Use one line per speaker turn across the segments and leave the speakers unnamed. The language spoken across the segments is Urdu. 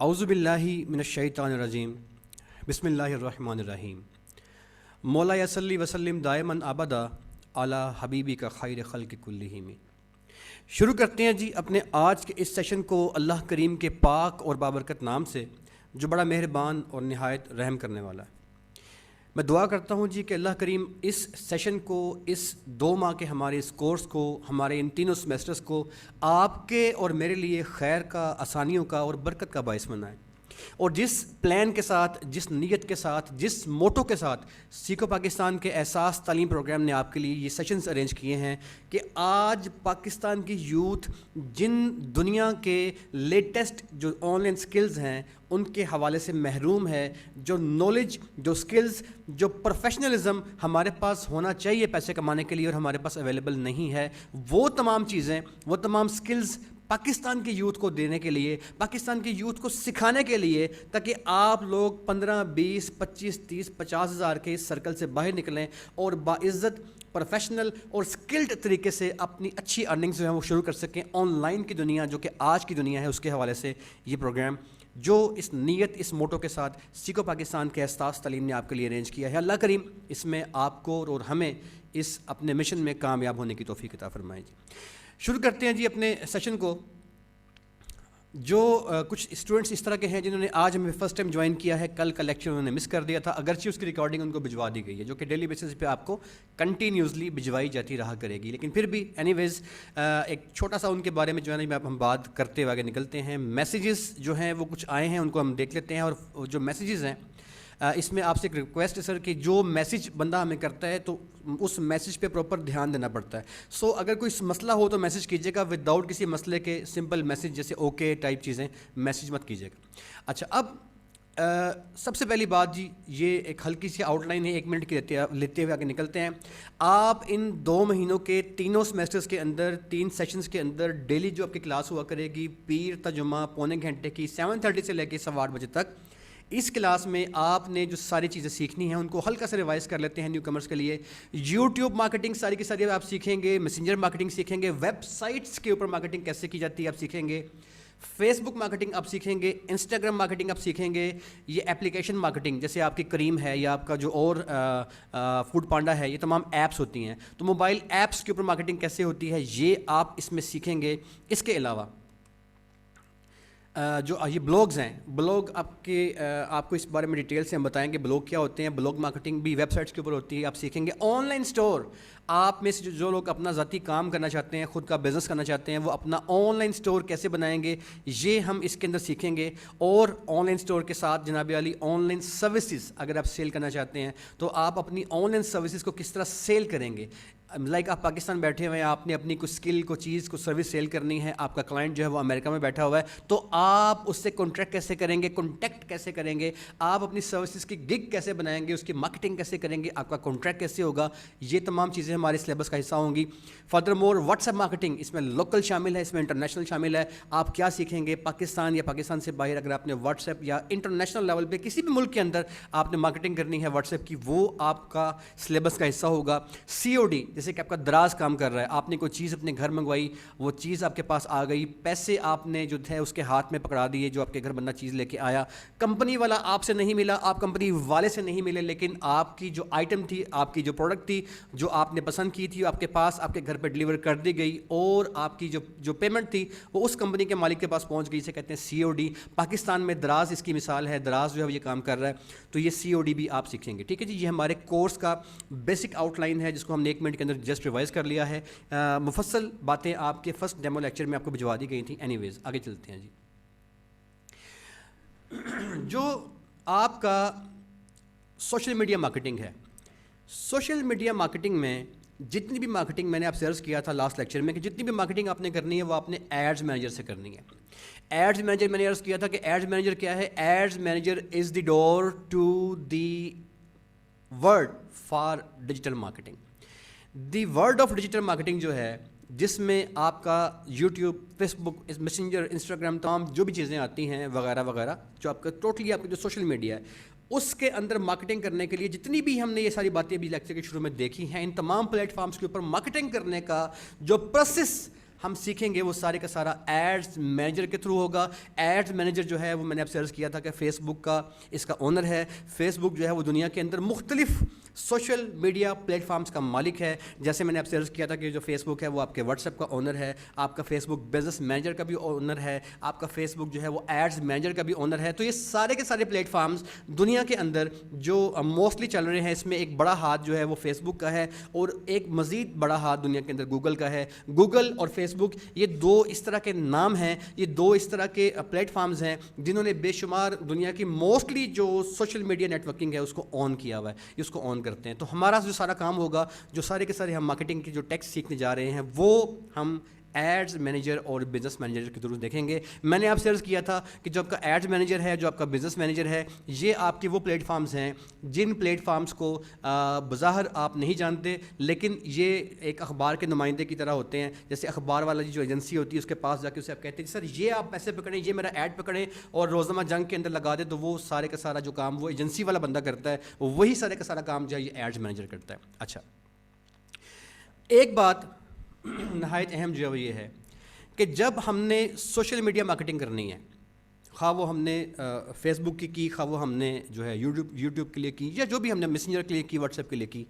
اعوذ باللہ من الشیطان الرجیم بسم اللہ الرحمن الرحیم مولا یصلی وسلم دائماً ابدا علی حبیبی کا خیر خلق کلہم۔ شروع کرتے ہیں جی اپنے آج کے اس سیشن کو اللہ کریم کے پاک اور بابرکت نام سے جو بڑا مہربان اور نہایت رحم کرنے والا ہے۔ میں دعا کرتا ہوں جی کہ اللہ کریم اس سیشن کو، اس 2 ماہ کے ہمارے اس کورس کو، ہمارے ان تینوں سیمیسٹرز کو آپ کے اور میرے لیے خیر کا، آسانیوں کا اور برکت کا باعث بنائے، اور جس پلان کے ساتھ، جس نیت کے ساتھ، جس موٹو کے ساتھ سیکھو پاکستان کے احساس تعلیم پروگرام نے آپ کے لیے یہ سیشنز ارینج کیے ہیں کہ آج پاکستان کی یوتھ جن دنیا کے لیٹسٹ جو آن لائن سکلز ہیں ان کے حوالے سے محروم ہے، جو نالج، جو سکلز، جو پروفیشنلزم ہمارے پاس ہونا چاہیے پیسے کمانے کے لیے اور ہمارے پاس اویلیبل نہیں ہے، وہ تمام چیزیں، وہ تمام سکلز پاکستان کی یوتھ کو دینے کے لیے، پاکستان کی یوتھ کو سکھانے کے لیے، تاکہ آپ لوگ 15، 20، 25، 30، 50 ہزار کے اس سرکل سے باہر نکلیں اور باعزت، پروفیشنل اور سکلڈ طریقے سے اپنی اچھی ارننگز جو ہیں وہ شروع کر سکیں آن لائن کی دنیا جو کہ آج کی دنیا ہے۔ اس کے حوالے سے یہ پروگرام جو اس نیت، اس موٹو کے ساتھ سیکھو پاکستان کے احساس تعلیم نے آپ کے لیے ارینج کیا ہے، اللہ کریم اس میں آپ کو اور ہمیں اس اپنے مشن میں کامیاب ہونے کی توفیق عطا فرمائے جی۔ شروع کرتے ہیں جی اپنے سیشن کو۔ جو کچھ اسٹوڈنٹس اس طرح کے ہیں جنہوں نے آج ہمیں فرسٹ ٹائم جوائن کیا ہے، کل کا لیکچر انہوں نے مس کر دیا تھا، اگرچہ اس کی ریکارڈنگ ان کو بھجوا دی گئی ہے جو کہ ڈیلی بیسس پہ آپ کو کنٹینیوسلی بھجوائی جاتی رہا کرے گی، لیکن پھر بھی اینی ویز ایک چھوٹا سا ان کے بارے میں جو ہے نا ہم بات کرتے ہوئے آگے نکلتے ہیں۔ میسیجز جو ہیں وہ کچھ آئے ہیں، ان کو ہم دیکھ لیتے ہیں، اور جو میسیجز ہیں اس میں آپ سے ایک ریکویسٹ ہے سر کہ جو میسیج بندہ ہمیں کرتا ہے تو اس میسیج پہ پراپر دھیان دینا پڑتا ہے۔ سو اگر کوئی مسئلہ ہو تو میسیج کیجیے گا، وداؤٹ کسی مسئلے کے سمپل میسیج جیسے اوکے ٹائپ چیزیں میسیج مت کیجیے گا۔ اچھا، اب سب سے پہلی بات جی یہ ایک ہلکی سی آؤٹ لائن ہے، 1 منٹ کی لیتے ہوئے آگے نکلتے ہیں۔ آپ ان 2 مہینوں کے تینوں سیمیسٹرز کے اندر 3 سیشنز کے اندر ڈیلی جو آپ کی کلاس ہوا کرے گی پیر تا جمعہ پونے گھنٹے کی 7:30 سے لے کے 8:15 بجے تک، اس کلاس میں آپ نے جو ساری چیزیں سیکھنی ہیں ان کو ہلکا سے ریوائز کر لیتے ہیں نیو کمرز کے لیے۔ یوٹیوب مارکیٹنگ ساری کی ساری آپ سیکھیں گے، میسنجر مارکیٹنگ سیکھیں گے، ویب سائٹس کے اوپر مارکیٹنگ کیسے کی جاتی ہے آپ سیکھیں گے، فیس بک مارکیٹنگ آپ سیکھیں گے، انسٹاگرام مارکیٹنگ آپ سیکھیں گے، یہ اپلیکیشن مارکیٹنگ جیسے آپ کی کریم ہے یا آپ کا جو اور فوڈ پانڈا ہے، یہ تمام ایپس ہوتی ہیں، تو موبائل ایپس کے اوپر مارکیٹنگ کیسے ہوتی ہے یہ آپ اس میں سیکھیں گے۔ اس کے علاوہ جو یہ بلاگز ہیں، بلاگ آپ کو اس بارے میں ڈیٹیل سے ہم بتائیں گے بلاگ کیا ہوتے ہیں۔ بلاگ مارکیٹنگ بھی ویب سائٹس کے اوپر ہوتی ہے، آپ سیکھیں گے۔ آن لائن اسٹور، آپ میں سے جو لوگ اپنا ذاتی کام کرنا چاہتے ہیں، خود کا بزنس کرنا چاہتے ہیں، وہ اپنا آن لائن اسٹور کیسے بنائیں گے یہ ہم اس کے اندر سیکھیں گے۔ اور آن لائن اسٹور کے ساتھ جناب علی آن لائن سروسز اگر آپ سیل کرنا چاہتے ہیں تو آپ اپنی آن لائن سروسز کو کس طرح سیل کریں گے۔ لائک آپ پاکستان بیٹھے ہوئے ہیں، آپ نے اپنی کوئی اسکل کو چیز کو سروس سیل کرنی ہے، آپ کا کلائنٹ جو ہے وہ امریکہ میں بیٹھا ہوا ہے، تو آپ اس سے کانٹریکٹ کیسے کریں گے، کانٹیکٹ کیسے کریں گے، آپ اپنی سروسز کی گگ کیسے بنائیں گے، اس کی مارکیٹنگ کیسے کریں گے، آپ کا کانٹریکٹ کیسے ہوگا، یہ تمام چیزیں ہمارے سلیبس کا حصہ ہوں گی۔ Furthermore WhatsApp marketing, اس میں لوکل شامل ہے، اس میں انٹرنیشنل شامل ہے۔ آپ کیا سیکھیں گے پاکستان یا پاکستان سے باہر اگر آپ نے واٹس ایپ یا انٹرنیشنل لیول پہ کسی بھی ملک کے اندر آپ نے مارکیٹنگ کرنی ہے واٹس ایپ کی، وہ آپ کا سلیبس کا حصہ ہوگا۔ COD جیسے کہ آپ کا دراز کام کر رہا ہے، آپ نے کوئی چیز اپنے گھر منگوائی، وہ چیز آپ کے پاس آ گئی، پیسے آپ نے جو تھے اس کے ہاتھ میں پکڑا دیے، جو آپ کے گھر بندہ چیز لے کے آیا، کمپنی والا آپ سے نہیں ملا، آپ کمپنی والے سے نہیں ملے، لیکن آپ کی جو آئٹم تھی، آپ کی جو پروڈکٹ تھی، جو آپ نے پسند کی تھی، آپ کے پاس آپ کے گھر پہ ڈیلیور کر دی گئی، اور آپ کی جو پیمنٹ تھی وہ اس کمپنی کے مالک کے پاس پہنچ گئی، اسے کہتے ہیں COD۔ پاکستان میں دراز اس کی مثال ہے، دراز جو ہے یہ کام کر رہا ہے، تو یہ COD بھی آپ سیکھیں گے، ٹھیک ہے جی۔ یہ ہمارے کورس کا بیسک آؤٹ لائن ہے جس کو ہم نے 1 منٹ کے اندر جسٹ ریوائز کر لیا ہے۔ مفصل باتیں آپ کے فرسٹ ڈیمو لیکچر میں آپ کو بھجوا دی گئی تھیں۔ اینی ویز آگے چلتے ہیں جی۔ جو آپ کا سوشل میڈیا مارکیٹنگ ہے، سوشل میڈیا مارکیٹنگ میں جتنی بھی مارکیٹنگ میں نے آپ سے عرض کیا تھا لاسٹ لیکچر میں کہ جتنی بھی مارکیٹنگ آپ نے کرنی ہے وہ آپ نے ایڈز مینیجر سے کرنی ہے۔ ایڈز مینیجر میں نے عرض کیا تھا کہ ایڈز مینیجر کیا ہے؟ Ads manager is the door to the world for digital marketing. The world of digital marketing جو ہے، جس میں آپ کا YouTube, Facebook, Messenger, Instagram, تمام جو بھی چیزیں آتی ہیں وغیرہ وغیرہ، جو آپ کا ٹوٹلی آپ کا جو سوشل میڈیا ہے اس کے اندر مارکیٹنگ کرنے کے لیے جتنی بھی ہم نے یہ ساری باتیں ابھی لیکچر کے شروع میں دیکھی ہیں، ان تمام پلیٹ فارمز کے اوپر مارکیٹنگ کرنے کا جو پروسیس ہم سیکھیں گے وہ سارے کا سارا ایڈز مینیجر کے تھرو ہوگا. ایڈز مینیجر جو ہے وہ میں نے آپ سے عرض کیا تھا کہ فیس بک کا اس کا اونر ہے. فیس بک جو ہے وہ دنیا کے اندر مختلف سوشل میڈیا پلیٹ فارمز کا مالک ہے. جیسے میں نے آپ سے عرض کیا تھا کہ جو فیس بک ہے وہ آپ کے واٹس ایپ کا اونر ہے, آپ کا فیس بک بزنس مینیجر کا بھی اونر ہے, آپ کا فیس بک جو ہے وہ ایڈز مینیجر کا بھی اونر ہے. تو یہ سارے کے سارے پلیٹ فارمز دنیا کے اندر جو موسٹلی چل رہے ہیں, اس میں ایک بڑا ہاتھ جو ہے وہ فیس بک کا ہے, اور ایک مزید بڑا ہاتھ دنیا کے اندر گوگل کا ہے. گوگل اور فیس بک یہ دو اس طرح کے نام ہیں, یہ دو اس طرح کے پلیٹ فارمز ہیں جنہوں نے بے شمار دنیا کی موسٹلی جو سوشل میڈیا نیٹ ورکنگ ہے اس کو آن کیا ہوا ہے, اس کو آن کرتے ہیں. تو ہمارا جو سارا کام ہوگا, جو سارے کے سارے ہم مارکیٹنگ کی جو ٹیکس سیکھنے جا رہے ہیں, وہ ہم ایڈز مینیجر اور بزنس مینیجر کے تھرو دیکھیں گے. میں نے آپ سے عرض کیا تھا کہ جو آپ کا ایڈز مینیجر ہے, جو آپ کا بزنس مینیجر ہے, یہ آپ کے وہ پلیٹ فارمز ہیں جن پلیٹ فارمز کو بظاہر آپ نہیں جانتے, لیکن یہ ایک اخبار کے نمائندے کی طرح ہوتے ہیں. جیسے اخبار والا جو ایجنسی ہوتی ہے اس کے پاس جا کے اسے آپ کہتے ہیں سر یہ آپ پیسے پکڑیں, یہ میرا ایڈ پکڑیں اور روزنامہ جنگ کے اندر لگا دیں, تو وہ سارے کا سارا جو کام وہ ایجنسی والا بندہ کرتا ہے, وہی سارے کا سارا کام جو ہے یہ ایڈز مینیجر کرتا ہے. اچھا, ایک بات نہایت اہم جو ہے وہ یہ ہے کہ جب ہم نے سوشل میڈیا مارکیٹنگ کرنی ہے, خواہ وہ ہم نے فیس بک کی, خواہ وہ ہم نے جو ہے یوٹیوب کے لیے کی, یا جو بھی ہم نے میسنجر کے لیے کی, واٹس ایپ کے لیے کی,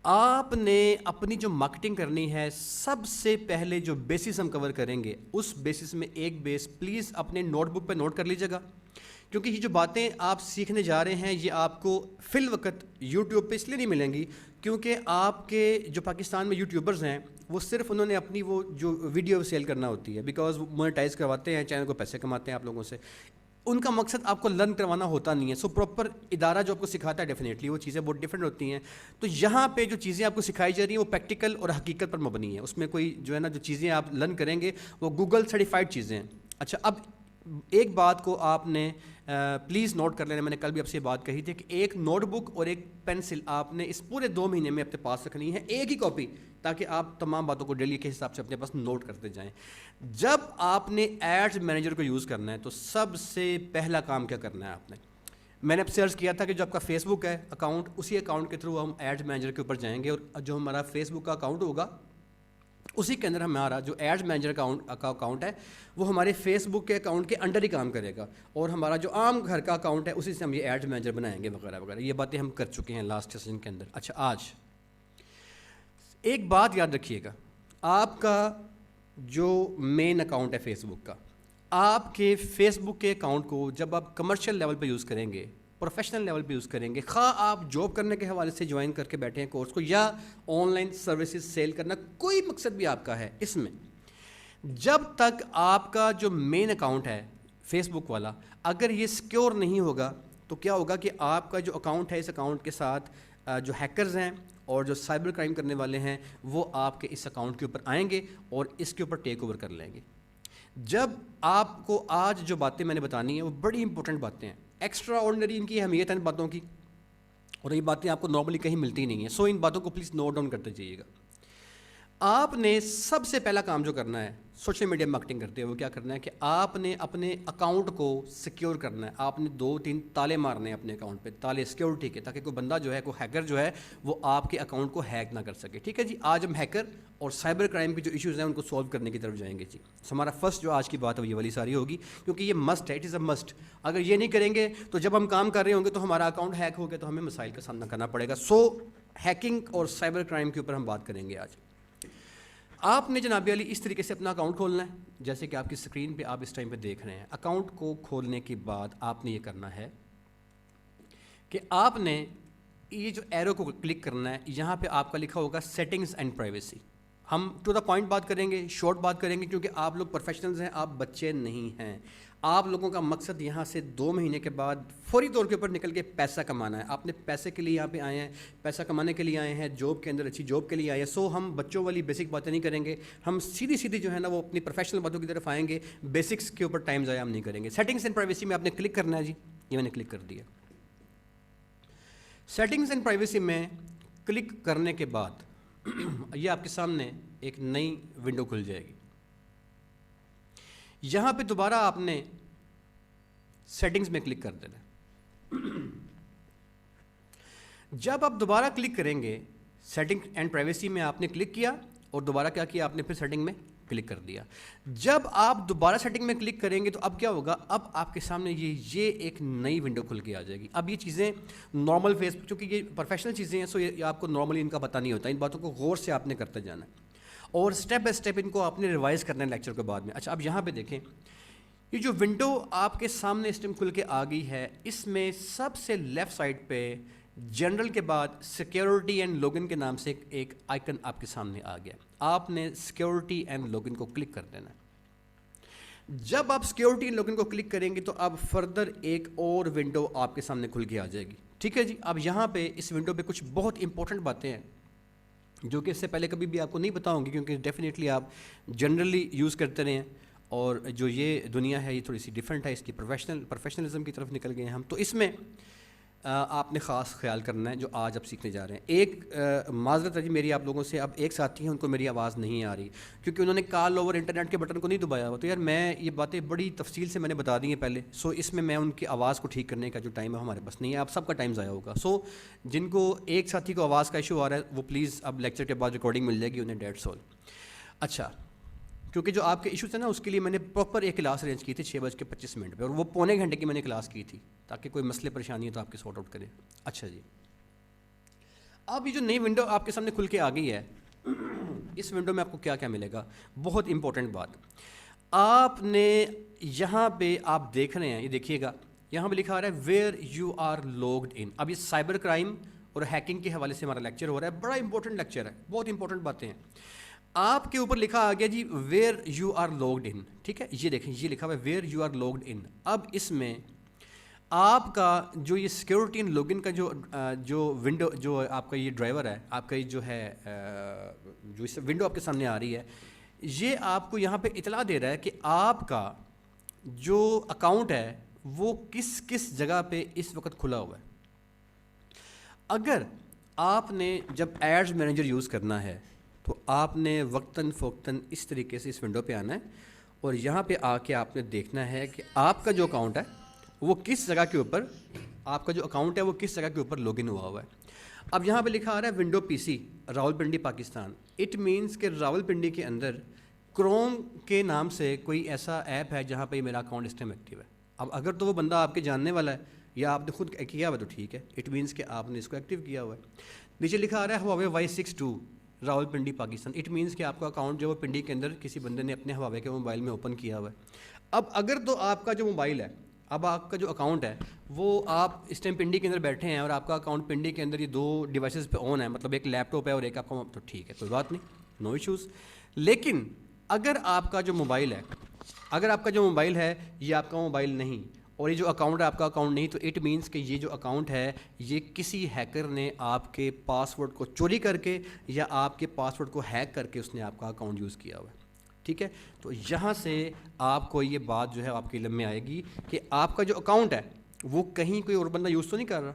آپ نے اپنی جو مارکیٹنگ کرنی ہے سب سے پہلے جو بیسس ہم کور کریں گے, اس بیسس میں ایک بیس پلیز اپنے نوٹ بک پہ نوٹ کر لیجیے گا, کیونکہ یہ جو باتیں آپ سیکھنے جا رہے ہیں یہ آپ کو فی الوقت یوٹیوب پہ اس لیے نہیں ملیں گی کیونکہ آپ کے جو پاکستان میں یوٹیوبرز ہیں وہ صرف انہوں نے اپنی وہ جو ویڈیو سیل کرنا ہوتی ہے, بیکاز وہ مونیٹائز کرواتے ہیں, چینل کو پیسے کماتے ہیں آپ لوگوں سے. ان کا مقصد آپ کو لرن کروانا ہوتا نہیں ہے. سو پراپر ادارہ جو آپ کو سکھاتا ہے ڈیفینیٹلی وہ چیزیں بہت ڈفرینٹ ہوتی ہیں. تو یہاں پہ جو چیزیں آپ کو سکھائی جا رہی ہیں وہ پریکٹیکل اور حقیقت پر مبنی ہیں. اس میں کوئی جو ہے نا جو چیزیں آپ لرن کریں گے وہ گوگل سرٹیفائڈ چیزیں ہیں. اچھا, اب ایک بات کو آپ نے پلیز نوٹ کر لینا, میں نے کل بھی آپ سے یہ بات کہی تھی کہ ایک نوٹ بک اور ایک پینسل آپ نے اس پورے 2 مہینے میں اپنے پاس رکھنی ہے, ایک ہی کاپی, تاکہ آپ تمام باتوں کو ڈیلی کے حساب سے اپنے پاس نوٹ کرتے جائیں. جب آپ نے ایڈز مینیجر کو یوز کرنا ہے تو سب سے پہلا کام کیا کرنا ہے آپ نے, میں نے آپ سے عرض کیا تھا کہ جو آپ کا فیس بک ہے اکاؤنٹ, اسی اکاؤنٹ کے تھرو ہم ایڈز مینیجر کے اوپر جائیں گے, اور جو ہمارا فیس بک کا اکاؤنٹ ہوگا اسی کے اندر ہمارا جو ایڈز مینیجر کا اکاؤنٹ ہے وہ ہمارے فیس بک کے اکاؤنٹ کے انڈر ہی کام کرے گا, اور ہمارا جو عام گھر کا اکاؤنٹ ہے اسی سے ہم یہ ایڈز مینیجر بنائیں گے وغیرہ وغیرہ. یہ باتیں ہم کر چکے ہیں لاسٹ سیشن کے اندر. اچھا, آج ایک بات یاد رکھیے گا, آپ کا جو مین اکاؤنٹ ہے فیس بک کا, آپ کے فیس بک کے اکاؤنٹ کو جب آپ کمرشل لیول پہ یوز کریں گے, پروفیشنل لیول پہ یوز کریں گے, خواہ آپ جاب کرنے کے حوالے سے جوائن کر کے بیٹھے ہیں کورس کو, یا آن لائن سروسز سیل کرنا, کوئی مقصد بھی آپ کا ہے اس میں, جب تک آپ کا جو مین اکاؤنٹ ہے فیس بک والا اگر یہ سیکیور نہیں ہوگا تو کیا ہوگا کہ آپ کا جو اکاؤنٹ ہے اس اکاؤنٹ کے ساتھ جو ہیکرز ہیں اور جو سائبر کرائم کرنے والے ہیں وہ آپ کے اس اکاؤنٹ کے اوپر آئیں گے اور اس کے اوپر ٹیک اوور کر لیں گے. جب آپ کو آج جو باتیں میں نے بتانی ہیں وہ بڑی امپورٹنٹ باتیں ہیں, ایکسٹرا آرڈنری ان کی اہمیت ہے ان باتوں کی, اور یہ باتیں آپ کو نارملی کہیں ملتی نہیں ہیں. سو ان باتوں کو پلیز نوٹ ڈاؤن کرتے جائیے گا. آپ نے سب سے پہلا کام جو کرنا ہے سوشل میڈیا مارکیٹنگ کرتے ہوئے وہ کیا کرنا ہے کہ آپ نے اپنے اکاؤنٹ کو سیکیور کرنا ہے. آپ نے 2-3 تالے مارنے ہیں اپنے اکاؤنٹ پہ, تالے سیکیورٹی کے, تاکہ کوئی بندہ جو ہے کوئی ہیکر جو ہے وہ آپ کے اکاؤنٹ کو ہیک نہ کر سکے. ٹھیک ہے جی, آج ہم ہیکر اور سائبر کرائم کے جو ایشوز ہیں ان کو سولو کرنے کی طرف جائیں گے جی. ہمارا فرسٹ جو آج کی بات ہے وہ یہ والی ساری ہوگی, کیونکہ یہ مسٹ ہے, اٹ از اے مسٹ. اگر یہ نہیں کریں گے تو جب ہم کام کر رہے ہوں گے تو ہمارا اکاؤنٹ ہیک ہو گیا تو ہمیں مسائل کا سامنا کرنا پڑے گا. سو ہیکنگ اور سائبر کرائم کے اوپر ہم بات کریں گے آج. آپ نے جناب علی اس طریقے سے اپنا اکاؤنٹ کھولنا ہے جیسے کہ آپ کی اسکرین پہ آپ اس ٹائم پہ دیکھ رہے ہیں. اکاؤنٹ کو کھولنے کے بعد آپ نے یہ کرنا ہے کہ آپ نے یہ جو ایرو کو کلک کرنا ہے, یہاں پہ آپ کا لکھا ہوگا سیٹنگز اینڈ پرائیویسی. ہم ٹو دا پوائنٹ بات کریں گے, شارٹ بات کریں گے, کیونکہ آپ لوگ پروفیشنلز ہیں, آپ بچے نہیں ہیں. آپ لوگوں کا مقصد یہاں سے 2 مہینے کے بعد فوری طور کے اوپر نکل کے پیسہ کمانا ہے. آپ نے پیسے کے لیے یہاں پہ آئے ہیں, پیسہ کمانے کے لیے آئے ہیں, جاب کے اندر اچھی جاب کے لیے آئے ہیں. سو ہم بچوں والی بیسک باتیں نہیں کریں گے, ہم سیدھی جو ہے نا وہ اپنی پروفیشنل باتوں کی طرف آئیں گے. بیسکس کے اوپر ٹائم ضائع ہم نہیں کریں گے. سیٹنگز اینڈ پرائیویسی میں آپ نے کلک کرنا ہے جی, یہ میں نے کلک کر دیا. سیٹنگز اینڈ پرائیویسی میں کلک کرنے کے بعد یہ آپ کے سامنے ایک نئی ونڈو کھل جائے گی. یہاں پہ دوبارہ آپ نے سیٹنگز میں کلک کر دینا. جب آپ دوبارہ کلک کریں گے سیٹنگ اینڈ پرائیویسی میں آپ نے کلک کیا, اور دوبارہ کیا کیا آپ نے؟ پھر سیٹنگ میں کلک کر دیا. جب آپ دوبارہ سیٹنگ میں کلک کریں گے تو اب کیا ہوگا؟ اب آپ کے سامنے یہ ایک نئی ونڈو کھل کے آ جائے گی. اب یہ چیزیں نارمل فیس، چونکہ یہ پروفیشنل چیزیں ہیں، سو یہ آپ کو نارملی ان کا پتہ نہیں ہوتا. ان باتوں کو غور سے آپ نے کرتے جانا ہے اور اسٹیپ بائی اسٹیپ ان کو آپ نے ریوائز کرنا ہے لیکچر کے بعد میں. اچھا، اب یہاں پہ دیکھیں، یہ جو ونڈو آپ کے سامنے اس ٹائم کھل کے آ گئی ہے، اس میں سب سے لیفٹ سائڈ پہ جنرل کے بعد سیکیورٹی اینڈ لاگن کے نام سے ایک آئکن آپ کے سامنے آ گیا. آپ نے سیکیورٹی اینڈ لاگن کو کلک کر دینا ہے. جب آپ سیکیورٹی اینڈ لاگن کو کلک کریں گے تو اب فردر ایک اور ونڈو آپ کے سامنے کھل کے آ جائے گی. ٹھیک ہے جی. اب یہاں پہ اس ونڈو پہ کچھ بہت امپورٹنٹ باتیں ہیں جو کہ اس سے پہلے کبھی بھی آپ کو نہیں بتاؤں گی، کیونکہ ڈیفینیٹلی آپ جنرلی یوز کرتے رہے ہیں، اور جو یہ دنیا ہے یہ تھوڑی سی ڈیفرنٹ ہے، اس کی پروفیشنلزم کی طرف نکل گئے ہیں ہم. تو اس میں آپ نے خاص خیال کرنا ہے جو آج آپ سیکھنے جا رہے ہیں. ایک معذرت ہے جی میری آپ لوگوں سے، اب ایک ساتھی ہیں ان کو میری آواز نہیں آ رہی کیونکہ انہوں نے کال اوور انٹرنیٹ کے بٹن کو نہیں دبایا ہوا. تو یار میں یہ باتیں بڑی تفصیل سے میں نے بتا دی ہیں پہلے، سو اس میں ان کی آواز کو ٹھیک کرنے کا جو ٹائم ہے ہمارے پاس نہیں ہے. آپ سب کا ٹائم ضائع ہوگا. سو جن کو ایک ساتھی کو آواز کا ایشو آ رہا ہے وہ پلیز اب لیکچر کے بعد ریکارڈنگ مل جائے گی انہیں، ڈیٹس آل. اچھا، کیونکہ جو آپ کے ایشو تھے نا اس کے لیے میں نے پراپر ایک کلاس ارینج کی تھی 6:25 پہ، اور وہ پونے گھنٹے کی میں نے کلاس کی تھی تاکہ کوئی مسئلے پریشانی ہے تو آپ کے سارٹ آؤٹ کریں. اچھا جی، اب یہ جو نئی ونڈو آپ کے سامنے کھل کے آ گئی ہے، اس ونڈو میں آپ کو کیا کیا ملے گا؟ بہت امپورٹنٹ بات آپ نے یہاں پہ آپ دیکھ رہے ہیں، یہ دیکھیے گا یہاں پہ لکھا آ رہا ہے ویئر یو آر لاگڈ ان. اب یہ سائبر کرائم اور ہیکنگ کے حوالے سے ہمارا لیکچر ہو رہا ہے، بڑا امپورٹنٹ لیکچر ہے، بہت امپورٹنٹ باتیں ہیں. آپ کے اوپر لکھا آ گیا جی ویئر یو آر لاگڈ ان. ٹھیک ہے، یہ دیکھیں یہ لکھا ہوا ہے ویئر یو آر لاگڈ ان. اب اس میں آپ کا جو یہ سیکیورٹی اینڈ لاگن کا جو ونڈو جو آپ کا یہ ڈرائیور ہے، آپ کا یہ جو ہے جو اس ونڈو آپ کے سامنے آ رہی ہے، یہ آپ کو یہاں پہ اطلاع دے رہا ہے کہ آپ کا جو اکاؤنٹ ہے وہ کس جگہ پہ اس وقت کھلا ہوا ہے. اگر آپ نے جب ایڈز مینیجر یوز کرنا ہے تو آپ نے وقتاً فوقتاً اس طریقے سے اس ونڈو پہ آنا ہے اور یہاں پہ آ کے آپ نے دیکھنا ہے کہ آپ کا جو اکاؤنٹ ہے وہ کس جگہ کے اوپر، آپ کا جو اکاؤنٹ ہے وہ کس جگہ کے اوپر لاگ ان ہوا ہے. اب یہاں پہ لکھا آ رہا ہے window P C Rawalpindi Pakistan. It means کہ راولپنڈی کے اندر کروم کے نام سے کوئی ایسا ایپ ہے جہاں پہ میرا اکاؤنٹ اس ٹائم ایکٹیو ہے. اب اگر تو وہ بندہ آپ کے جاننے والا ہے یا آپ نے خود کیا ہوا تو ٹھیک ہے، اٹ مینس کہ آپ نے اس کو ایکٹیو کیا ہوا ہے. نیچے لکھا آ رہا ہے Huawei Y62 Rawalpindi Pakistan. It means کہ آپ کا اکاؤنٹ جو ہے پنڈی کے اندر کسی بندے نے اپنے ہواوے کے موبائل میں اوپن کیا ہوا ہے. اب اگر تو آپ کا جو موبائل ہے، اب آپ کا جو اکاؤنٹ ہے وہ آپ اس ٹائم پنڈی کے اندر بیٹھے ہیں اور آپ کا اکاؤنٹ پنڈی کے اندر یہ 2 ڈیوائسز پہ آن ہے، مطلب ایک لیپ ٹاپ ہے اور ایک آپ کا، تو ٹھیک ہے کوئی بات نہیں، نو ایشوز. لیکن اگر آپ کا جو موبائل ہے یہ آپ کا موبائل نہیں اور یہ جو اکاؤنٹ ہے آپ کا اکاؤنٹ نہیں، تو اٹ مینس کہ یہ جو اکاؤنٹ ہے یہ کسی ہیکر نے آپ کے پاس ورڈ کو چوری کر کے یا آپ کے پاس ورڈ کو ہیک کر کے اس نے آپ کا اکاؤنٹ یوز کیا ہوا ہے. ٹھیک ہے، تو یہاں سے آپ کو یہ بات جو ہے آپ کے علم میں آئے گی کہ آپ کا جو اکاؤنٹ ہے وہ کہیں کوئی اور بندہ یوز تو نہیں کر رہا.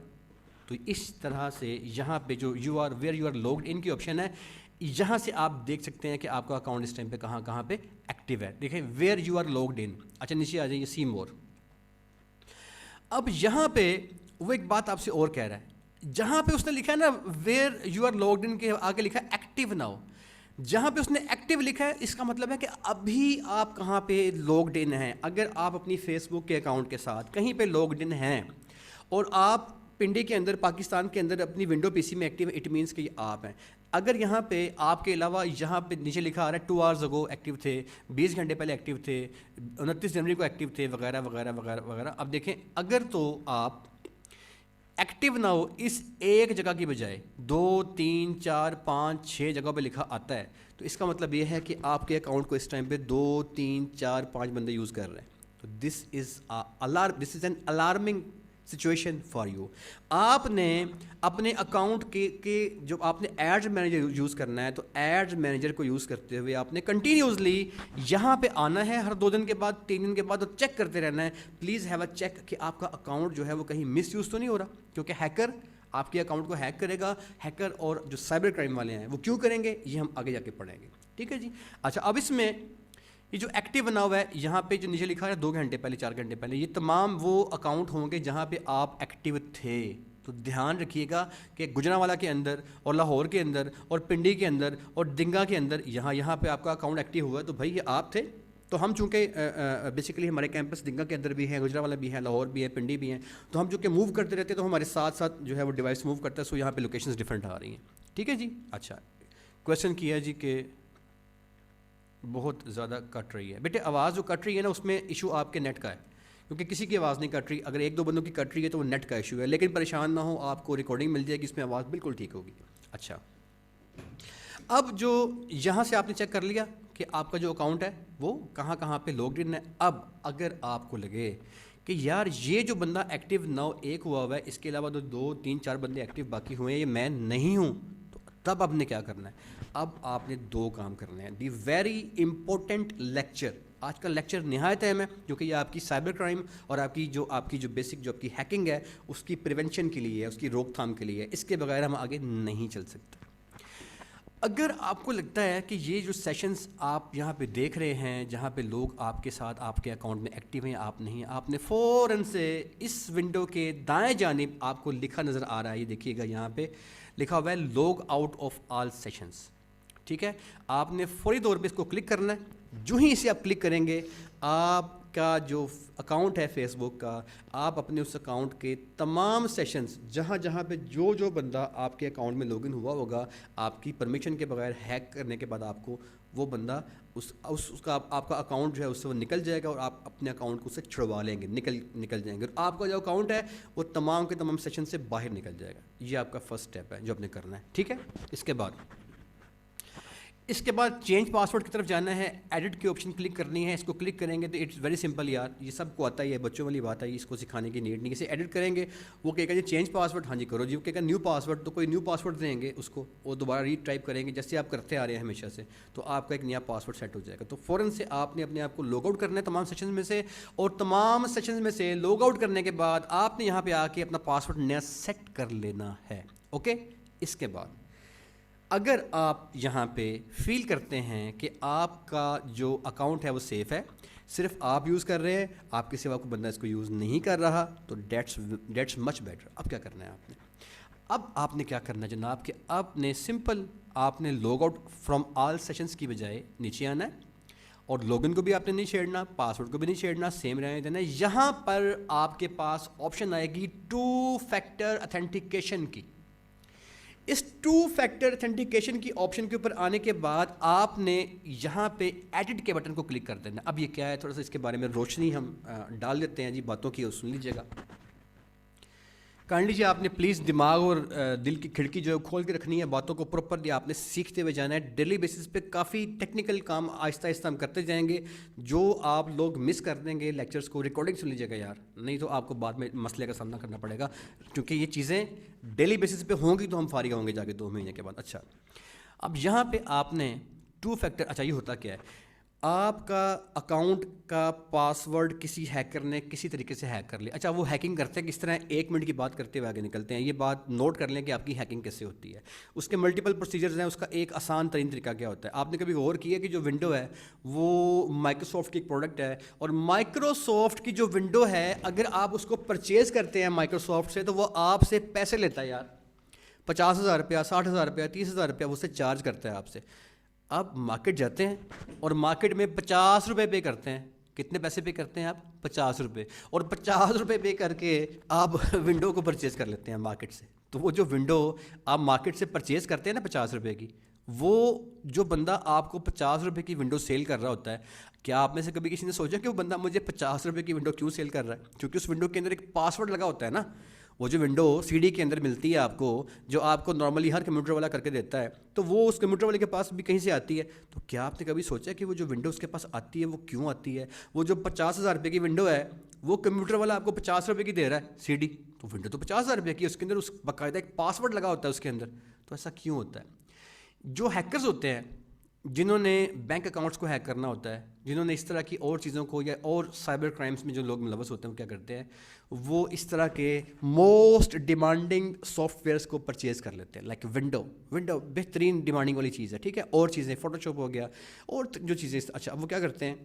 تو اس طرح سے یہاں پہ جو ویئر یو آر لاگڈ ان کی آپشن ہے، یہاں سے آپ دیکھ سکتے ہیں کہ آپ کا اکاؤنٹ اس ٹائم پہ کہاں پہ ایکٹیو ہے. دیکھیں ویئر یو آر لاگڈ ان. اچھا نیچے آ جائیے سی مور. اب یہاں پہ وہ ایک بات آپ سے اور کہہ رہا ہے، جہاں پہ اس نے لکھا ہے نا ویئر یو آر لاگڈ ان کے آگے لکھا ہے ایکٹیو ناؤ. جہاں پہ اس نے ایکٹیو لکھا ہے اس کا مطلب ہے کہ ابھی آپ کہاں پہ لاگڈ ان ہیں. اگر آپ اپنی فیس بک کے اکاؤنٹ کے ساتھ کہیں پہ لاگڈ ان ہیں اور آپ پنڈی کے اندر پاکستان کے اندر اپنی ونڈو پی سی میں ایکٹیو، اٹ مینس کہ یہ آپ ہیں. اگر یہاں پہ آپ کے علاوہ یہاں پہ نیچے لکھا آ رہا ہے 2 hours ago ایکٹیو تھے، 20 گھنٹے پہلے ایکٹیو تھے، 29 جنوری کو ایکٹیو تھے، وغیرہ وغیرہ وغیرہ وغیرہ. اب دیکھیں اگر تو آپ ایکٹیو نہ ہو اس ایک جگہ کی بجائے 2 3 4 5 6 جگہ پہ لکھا آتا ہے، تو اس کا مطلب یہ ہے کہ آپ کے اکاؤنٹ کو اس ٹائم پہ 2 3 4 5 بندے یوز کر رہے ہیں. تو this is an alarming situation for you. آپ نے اپنے اکاؤنٹ کے جو آپ نے ایڈز مینیجر یوز کرنا ہے، تو ایڈز مینیجر کو یوز کرتے ہوئے آپ نے کنٹینیوسلی یہاں پہ آنا ہے ہر 2 دن کے بعد 3 دن کے بعد اور چیک کرتے رہنا ہے. پلیز ہیو اے چیک کہ آپ کا اکاؤنٹ جو ہے وہ کہیں مس یوز تو نہیں ہو رہا، کیونکہ ہیکر آپ کے اکاؤنٹ کو ہیک کرے گا. ہیکر اور جو سائبر کرائم والے ہیں وہ کیوں کریں گے یہ ہم آگے جا کے پڑھیں گے. ٹھیک ہے جی. اچھا اب اس میں یہ جو ایکٹیو بنا ہوا ہے یہاں پہ جو نیچے لکھا ہے 2 گھنٹے پہلے 4 گھنٹے پہلے، یہ تمام وہ اکاؤنٹ ہوں گے جہاں پہ آپ ایکٹیو تھے. تو دھیان رکھیے گا کہ گجرانوالہ کے اندر اور لاہور کے اندر اور پنڈی کے اندر اور دنگا کے اندر یہاں پہ آپ کا اکاؤنٹ ایکٹیو ہوا ہے، تو بھائی یہ آپ تھے. تو ہم چونکہ بیسیکلی ہمارے کیمپس دنگا کے اندر بھی ہیں، گجرانوالہ بھی ہے، لاہور بھی ہے، پنڈی بھی ہیں، تو ہم چونکہ موو کرتے رہتے ہیں تو ہمارے ساتھ ساتھ جو ہے وہ ڈیوائس موو کرتا ہے، سو یہاں پہ لوکیشنز ڈفرینٹ آ رہی ہیں. ٹھیک ہے جی. اچھا کویشچن کیا ہے جی کہ بہت زیادہ کٹ رہی ہے. بیٹے آواز جو کٹ رہی ہے نا اس میں ایشو آپ کے نیٹ کا ہے، کیونکہ کسی کی آواز نہیں کٹ رہی. اگر ایک دو بندوں کی کٹ رہی ہے تو وہ نیٹ کا ایشو ہے، لیکن پریشان نہ ہو، آپ کو ریکارڈنگ مل جائے گی، اس میں آواز بالکل ٹھیک ہوگی. اچھا اب جو یہاں سے آپ نے چیک کر لیا کہ آپ کا جو اکاؤنٹ ہے وہ کہاں پہ لاگڈ ان ہے. اب اگر آپ کو لگے کہ یار یہ جو بندہ ایکٹیو ناؤ ایک ہوا ہے، اس کے علاوہ 2 3 4 بندے ایکٹیو باقی ہوئے ہیں، یہ میں نہیں ہوں، تو تب آپ نے کیا کرنا ہے؟ اب آپ نے 2 کام کرنے ہیں. دی ویری امپورٹنٹ لیکچر، آج کا لیکچر نہایت اہم ہے، کیونکہ یہ آپ کی سائبر کرائم اور آپ کی جو بیسک جو آپ کی ہیکنگ ہے اس کی پریونشن کے لیے ہے، اس کی روک تھام کے لیے ہے. اس کے بغیر ہم آگے نہیں چل سکتے. اگر آپ کو لگتا ہے کہ یہ جو سیشنز آپ یہاں پہ دیکھ رہے ہیں جہاں پہ لوگ آپ کے ساتھ آپ کے اکاؤنٹ میں ایکٹیو ہیں، آپ نہیں ہیں، آپ نے فوراً سے اس ونڈو کے دائیں جانب آپ کو لکھا نظر آ رہا ہے، یہ دیکھیے گا یہاں پہ لکھا ہوا ہے log out of all sessions. ٹھیک ہے، آپ نے فوری طور پہ اس کو کلک کرنا ہے. جو ہی اسے آپ کلک کریں گے، آپ کا جو اکاؤنٹ ہے فیس بک کا، آپ اپنے اس اکاؤنٹ کے تمام سیشنز جہاں پہ جو بندہ آپ کے اکاؤنٹ میں لاگ ان ہوا ہوگا، آپ کی پرمیشن کے بغیر ہیک کرنے کے بعد آپ کو وہ بندہ اس کا آپ کا اکاؤنٹ جو ہے اس سے وہ نکل جائے گا، اور آپ اپنے اکاؤنٹ کو اس سے چھڑوا لیں گے، نکل جائیں گے، اور آپ کا جو اکاؤنٹ ہے وہ تمام کے تمام سیشن سے باہر نکل جائے گا. یہ آپ کا فرسٹ اسٹیپ ہے جو آپ نے کرنا ہے. ٹھیک ہے، اس کے بعد چینج پاسورڈ کی طرف جانا ہے. ایڈٹ کی آپشن کلک کرنی ہے. اس کو کلک کریں گے تو اٹس ویری سمپل یار، یہ سب کو آتا ہی ہے، بچوں والی بات ہے، اس کو سکھانے کی نیڈ نہیں. اسے ایڈٹ کریں گے، وہ کہے گا جی چینج پاسورڈ، ہاں جی کرو جی. وہ کہے گا نیو پاسورڈ، تو کوئی نیو پاسورڈ دیں گے اس کو، وہ دوبارہ ری ٹائپ کریں گے جیسے آپ کرتے آ رہے ہیں ہمیشہ سے، تو آپ کا ایک نیا پاسورڈ سیٹ ہو جائے گا. تو فوراً سے آپ نے اپنے آپ کو لاگ آؤٹ کرنا ہے تمام سیشنز میں سے، اور تمام سیشنز میں سے لاگ آؤٹ کرنے کے بعد آپ نے یہاں پہ آ کے اپنا پاسورڈ نیا سیٹ کر لینا ہے. اوکے، اس کے بعد اگر آپ یہاں پہ فیل کرتے ہیں کہ آپ کا جو اکاؤنٹ ہے وہ سیف ہے، صرف آپ یوز کر رہے ہیں، آپ کے سوا کوئی بندہ اس کو یوز نہیں کر رہا، تو دیٹس مچ بیٹر. اب کیا کرنا ہے آپ نے کیا کرنا ہے جناب کہ آپ نے سمپل آپ نے log out from all sessions کی بجائے نیچے آنا ہے، اور لاگ ان کو بھی آپ نے نہیں چھیڑنا، پاسورڈ کو بھی نہیں چھیڑنا، سیم رہنے دینا ہے. یہاں پر آپ کے پاس آپشن آئے گی 2 فیکٹر اتھینٹیکیشن کی. اس 2 فیکٹر اتھینٹیکیشن کی آپشن کے اوپر آنے کے بعد آپ نے یہاں پہ ایڈٹ کے بٹن کو کلک کر دینا. اب یہ کیا ہے، تھوڑا سا اس کے بارے میں روشنی ہم ڈال دیتے ہیں جی باتوں کی، اور سن لیجیے گا کائنڈلی جی. آپ نے پلیز دماغ اور دل کی کھڑکی جو ہے کھول کے رکھنی ہے، باتوں کو پراپرلی آپ نے سیکھتے ہوئے جانا ہے. ڈیلی بیسس پہ کافی ٹیکنیکل کام آہستہ آہستہ ہم کرتے جائیں گے. جو آپ لوگ مس کر دیں گے لیکچرز کو، ریکارڈنگ سن لیجیے گا یار، نہیں تو آپ کو بعد میں مسئلے کا سامنا کرنا پڑے گا، کیونکہ یہ چیزیں ڈیلی بیسس پہ ہوں گی تو ہم فارغ ہوں گے جا کے 2 مہینے کے بعد. اچھا اب یہاں پہ آپ نے 2 فیکٹر، اچھا یہ ہوتا کیا ہے، آپ کا اکاؤنٹ کا پاسورڈ کسی ہیکر نے کسی طریقے سے ہیک کر لیا. اچھا وہ ہیکنگ کرتے ہیں کس طرح، 1 منٹ کی بات کرتے ہوئے آگے نکلتے ہیں. یہ بات نوٹ کر لیں کہ آپ کی ہیکنگ کیسے ہوتی ہے. اس کے ملٹیپل پروسیجرز ہیں. اس کا ایک آسان ترین طریقہ کیا ہوتا ہے، آپ نے کبھی غور کیا کہ جو ونڈو ہے وہ مائکروسافٹ کی ایک پروڈکٹ ہے، اور مائکروسافٹ کی جو ونڈو ہے اگر آپ اس کو پرچیز کرتے ہیں مائکروسافٹ سے، تو وہ آپ سے پیسے لیتا ہے یار، 50,000 روپیہ، 60,000 روپیہ، 30,000 روپیہ وہ سے چارج کرتا ہے آپ سے. آپ مارکیٹ جاتے ہیں اور مارکیٹ میں 50 روپے پے کرتے ہیں. کتنے پیسے پے کرتے ہیں آپ؟ 50 روپے. اور 50 روپے پے کر کے آپ ونڈو کو پرچیز کر لیتے ہیں مارکیٹ سے. تو وہ جو ونڈو آپ مارکیٹ سے پرچیز کرتے ہیں نا 50 روپے کی، وہ جو بندہ آپ کو 50 روپے کی ونڈو سیل کر رہا ہوتا ہے، کیا آپ میں سے کبھی کسی نے سوچا کہ وہ بندہ مجھے 50 روپے کی ونڈو کیوں سیل کر رہا ہے؟ کیونکہ اس ونڈو کے اندر ایک پاسورڈ لگا ہوتا ہے نا. وہ جو ونڈو سی ڈی کے اندر ملتی ہے آپ کو، جو آپ کو نارملی ہر کمپیوٹر والا کر کے دیتا ہے، تو وہ اس کمپیوٹر والے کے پاس بھی کہیں سے آتی ہے. تو کیا آپ نے کبھی سوچا کہ وہ جو ونڈو اس کے پاس آتی ہے وہ کیوں آتی ہے؟ وہ جو 50,000 روپے کی ونڈو ہے، وہ کمپیوٹر والا آپ کو 50 روپے کی دے رہا ہے سی ڈی، تو ونڈو تو 50,000 روپے کی، اس کے اندر اس باقاعدہ ایک پاسورڈ لگا ہوتا ہے اس کے اندر. تو ایسا کیوں ہوتا ہے؟ جو ہیکرز ہوتے ہیں، جنہوں نے بینک اکاؤنٹس کو ہیک کرنا ہوتا ہے، جنہوں نے اس طرح کی اور چیزوں کو، یا اور سائبر کرائمس میں جو لوگ ملوث ہوتے ہیں، وہ کیا کرتے ہیں، وہ اس طرح کے موسٹ ڈیمانڈنگ سافٹ ویئرس کو پرچیز کر لیتے ہیں. لائک ونڈو بہترین ڈیمانڈنگ والی چیز ہے، ٹھیک ہے. اور چیزیں فوٹو شاپ ہو گیا اور جو چیزیں، اچھا وہ کیا کرتے ہیں،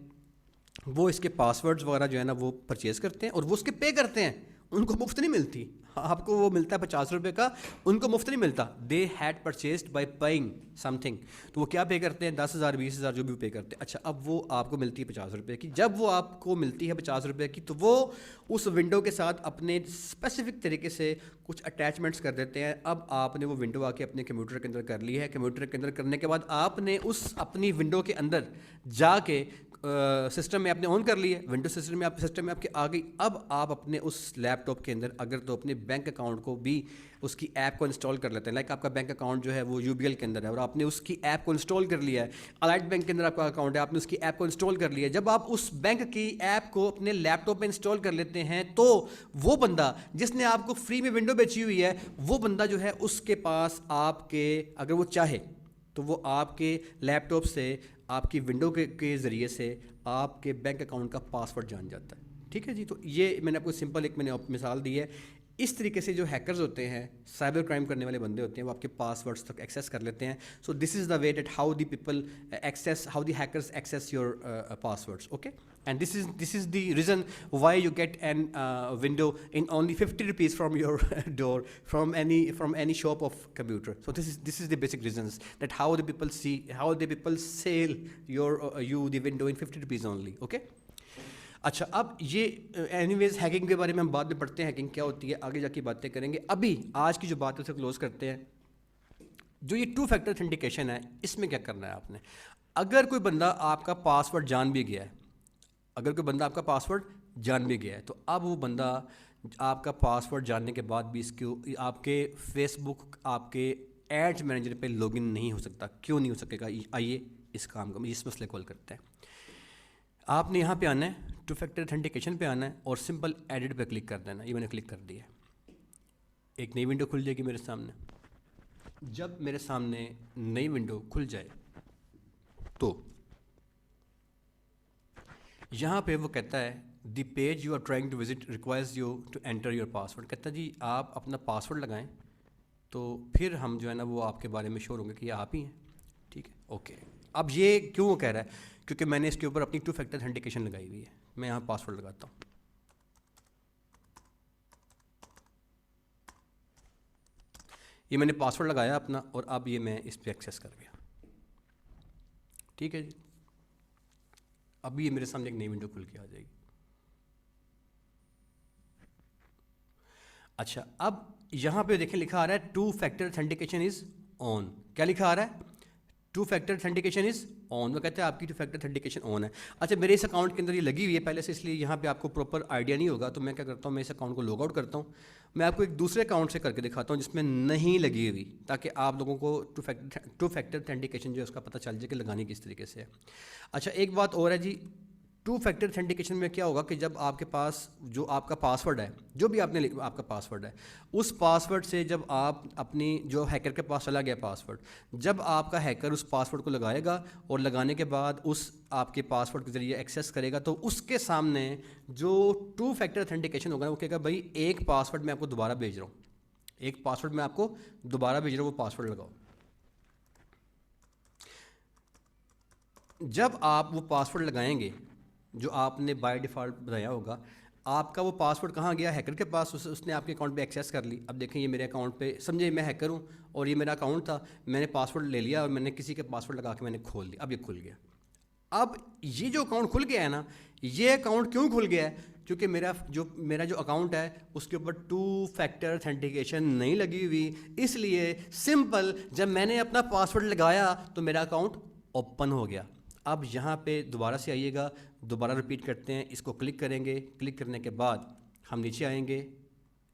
وہ اس کے پاسورڈز وغیرہ جو ہے نا وہ پرچیز کرتے ہیں، اور وہ اس کے پے کرتے ہیں. ان کو مفت نہیں ملتی. آپ کو وہ ملتا ہے 50 روپے کا, ان کو مفت نہیں ملتا. They had purchased by paying some thing. تو وہ کیا پے کرتے ہیں؟ 10,000 20,000 جو بھی پے کرتے ہیں. اچھا, اب وہ آپ کو ملتی ہے 50 روپے کی. جب وہ آپ کو ملتی ہے 50 روپے کی تو وہ اس ونڈو کے ساتھ اپنے اسپیسیفک طریقے سے کچھ اٹیچمنٹس کر دیتے ہیں. اب آپ نے وہ ونڈو آ کے اپنے کمپیوٹر کے اندر کر لی ہے. کمپیوٹر کے اندر کرنے کے بعد آپ نے اس اپنی ونڈو کے اندر جا کے سسٹم میں آپ نے آن کر لی ہے. ونڈو سسٹم میں آپ کے آ گئی. اب آپ اپنے اس لیپ ٹاپ کے اندر اگر تو اپنے بینک اکاؤنٹ کو بھی اس کی ایپ کو انسٹال کر لیتے ہیں. لائک آپ کا بینک اکاؤنٹ جو ہے وہ UBL کے اندر ہے اور آپ نے اس کی ایپ کو انسٹال کر لیا ہے. الائٹ بینک کے اندر آپ کا اکاؤنٹ ہے, آپ نے اس کی ایپ کو انسٹال کر لیا ہے. جب آپ اس بینک کی ایپ کو اپنے لیپ ٹاپ پہ انسٹال کر لیتے ہیں تو وہ بندہ جس نے آپ کو فری میں ونڈو بیچی ہوئی ہے, وہ بندہ جو ہے اس کے پاس آپ کے, اگر وہ چاہے تو وہ آپ کے لیپ ٹاپ سے آپ کی ونڈو کے ذریعے سے آپ کے بینک اکاؤنٹ کا پاسورڈ جان جاتا ہے. ٹھیک ہے جی. تو یہ میں نے آپ کو سمپل ایک مثال دی ہے. اس طریقے سے جو ہیکرز ہوتے ہیں, سائبر کرائم کرنے والے بندے ہوتے ہیں, وہ آپ کے پاسورڈس تک ایکسیس کر لیتے ہیں. So this is the way that how the people access, how the hackers access your passwords. Okay, and this is the reason why you get an window in only 50 rupees from your door from any shop of computer. So this is the basic reasons that how the people sell you the window in 50 rupees only. Okay. اچھا, اب یہ اینی ویز ہیکنگ کے بارے میں ہم بعد میں پڑھتے ہیں, ہیکنگ کیا ہوتی ہے, آگے جا کے باتیں کریں گے. ابھی آج کی جو بات ہے اسے کلوز کرتے ہیں. جو یہ 2 فیکٹر اتھینٹیکیشن ہے, اس میں کیا کرنا ہے آپ نے. اگر کوئی بندہ آپ کا پاسورڈ جان بھی گیا ہے, تو اب وہ بندہ آپ کا پاسورڈ جاننے کے بعد بھی اس کو آپ کے فیس بک, آپ کے ایڈز مینیجر پہ لاگ ان نہیں ہو سکتا. کیوں نہیں ہو سکے گا؟ آئیے اس کام کو اس مسئلے کو حل کرتے ہیں. آپ نے یہاں پہ آنا ہے, 2 فیکٹر اتھینٹیکیشن پہ آنا ہے اور سمپل ایڈٹ پہ کلک کر دینا. یہ میں نے کلک کر دیا ہے, ایک نئی ونڈو کھل جائے گی میرے سامنے. جب میرے سامنے نئی ونڈو کھل جائے تو یہاں پہ وہ کہتا ہے the page you are trying to visit requires you to enter your password. کہتا ہے جی آپ اپنا پاسورڈ لگائیں تو پھر ہم جو ہے نا وہ آپ کے بارے میں شور ہوں گے کہ یہ آپ ہی ہیں. ٹھیک ہے, اوکے. اب یہ کیوں وہ کہہ رہا ہے؟ کیونکہ میں نے اس کے اوپر اپنی 2 فیکٹر اتھینٹیکیشن لگائی ہوئی ہے. میں یہاں پاسورڈ لگاتا ہوں. یہ میں نے پاسورڈ لگایا اپنا, اور اب یہ میں اس پہ ایکسیس کر گیا. ٹھیک ہے جی. اب یہ میرے سامنے ایک نئی ونڈو کھل کے آ جائے گی. اچھا, اب یہاں پہ دیکھیں لکھا آ رہا ہے 2 فیکٹر اتھینٹیکیشن از آن. کیا لکھا آ رہا ہے؟ 2 فیکٹر اتھینٹیکیشن از آن. وہ کہتے ہیں آپ کی 2 فیکٹر اتھینٹیکیشن آن ہے. اچھا, میرے اس اکاؤنٹ کے اندر یہ لگی ہوئی ہے پہلے سے, اس لیے یہاں پہ آپ کو پراپر آئیڈیا نہیں ہوگا. تو میں کیا کرتا ہوں, میں اس اکاؤنٹ کو لاگ آؤٹ کرتا ہوں. میں آپ کو ایک دوسرے اکاؤنٹ سے کر کے دکھاتا ہوں جس میں نہیں لگی ہوئی, تاکہ آپ لوگوں کو 2 فیکٹر اتھینٹیکیشن جو ہے اس کا پتہ چل جائے کہ لگانی کس طریقے سے ہے. اچھا, ایک بات اور ہے جی. 2 فیکٹر اتھینٹیکیشن میں کیا ہوگا کہ جب آپ کے پاس جو آپ کا پاسورڈ ہے, جو بھی آپ کا پاسورڈ ہے, اس پاسورڈ سے جب آپ اپنی جو ہیکر کے پاس چلا گیا پاسورڈ, جب آپ کا ہیکر اس پاسورڈ کو لگائے گا اور لگانے کے بعد اس آپ کے پاسورڈ کے ذریعے ایکسیس کرے گا, تو اس کے سامنے جو 2 فیکٹر اتھینٹیکیشن ہوگا وہ کہے گا بھائی ایک پاسورڈ میں آپ کو دوبارہ بھیج رہا ہوں, ایک پاسورڈ میں آپ کو دوبارہ بھیج رہا ہوں, وہ پاسورڈ لگاؤ. جب آپ وہ پاسورڈ لگائیں گے جو آپ نے بائی ڈیفالٹ بتایا ہوگا, آپ کا وہ پاسورڈ کہاں گیا؟ ہیکر کے پاس. اس نے آپ کے اکاؤنٹ پہ ایکسیس کر لی. اب دیکھیں یہ میرے اکاؤنٹ پہ, سمجھے میں ہیکر ہوں اور یہ میرا اکاؤنٹ تھا, میں نے پاسورڈ لے لیا اور میں نے کسی کے پاسورڈ لگا کے میں نے کھول دیا. اب یہ کھل گیا. اب یہ جو اکاؤنٹ کھل گیا ہے نا, یہ اکاؤنٹ کیوں کھل گیا ہے؟ کیونکہ میرا جو اکاؤنٹ ہے اس کے اوپر 2 فیکٹر اتھینٹیکیشن نہیں لگی ہوئی. اس لیے سمپل جب میں نے اپنا پاسورڈ لگایا تو میرا اکاؤنٹ اوپن ہو گیا. اب یہاں پہ دوبارہ سے آئیے گا, دوبارہ رپیٹ کرتے ہیں, اس کو کلک کریں گے. کلک کرنے کے بعد ہم نیچے آئیں گے,